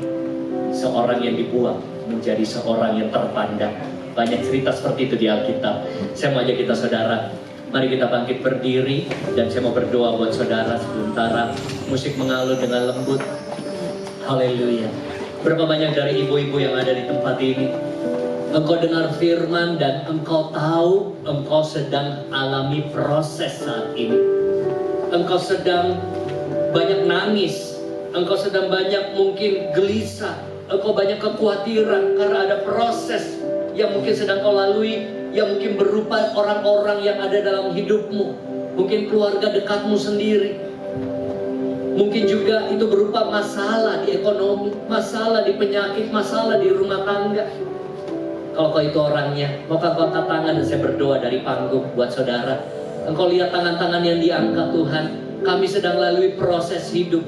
Speaker 1: seorang yang dibuang menjadi seorang yang terpandang. Banyak cerita seperti itu di Alkitab. Saya mau ajak kita saudara, mari kita bangkit berdiri, dan saya mau berdoa buat saudara sebentar. Musik mengalun dengan lembut. Haleluya. Berapa banyak dari ibu-ibu yang ada di tempat ini, engkau dengar firman dan engkau tahu engkau sedang alami proses saat ini. Engkau sedang banyak nangis, engkau sedang banyak mungkin gelisah, engkau banyak kekhawatiran karena ada proses yang mungkin sedang kau lalui, yang mungkin berupa orang-orang yang ada dalam hidupmu, mungkin keluarga dekatmu sendiri, mungkin juga itu berupa masalah di ekonomi, masalah di penyakit, masalah di rumah tangga. Kalau kau itu orangnya, maka kau angkat tangan dan saya berdoa dari panggung buat saudara. Engkau lihat tangan-tangan yang diangkat Tuhan, kami sedang lalui proses hidup.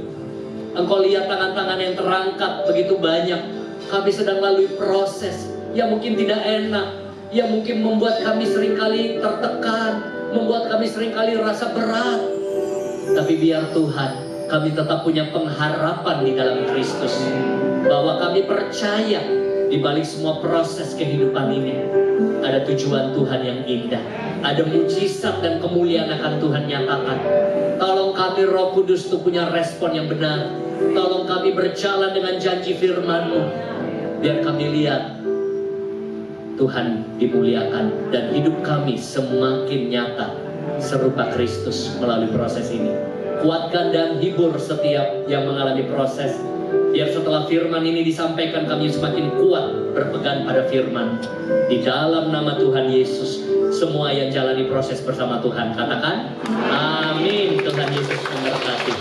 Speaker 1: Engkau lihat tangan-tangan yang terangkat begitu banyak, kami sedang lalui proses yang mungkin tidak enak, yang mungkin membuat kami seringkali tertekan, membuat kami seringkali rasa berat. Tapi biar Tuhan, kami tetap punya pengharapan di dalam Kristus, bahwa kami percaya di balik semua proses kehidupan ini ada tujuan Tuhan yang indah, ada mujizat dan kemuliaan akan Tuhan nyatakan. Tolong kami Roh Kudus untuk punya respon yang benar. Tolong kami berjalan dengan janji firman-Mu, biar kami lihat Tuhan dimuliakan dan hidup kami semakin nyata serupa Kristus melalui proses ini. Kuatkan dan hibur setiap yang mengalami proses, biar setelah firman ini disampaikan kami semakin kuat berpegang pada firman. Di dalam nama Tuhan Yesus, semua yang jalani proses bersama Tuhan katakan amin. Tuhan Yesus memberkati.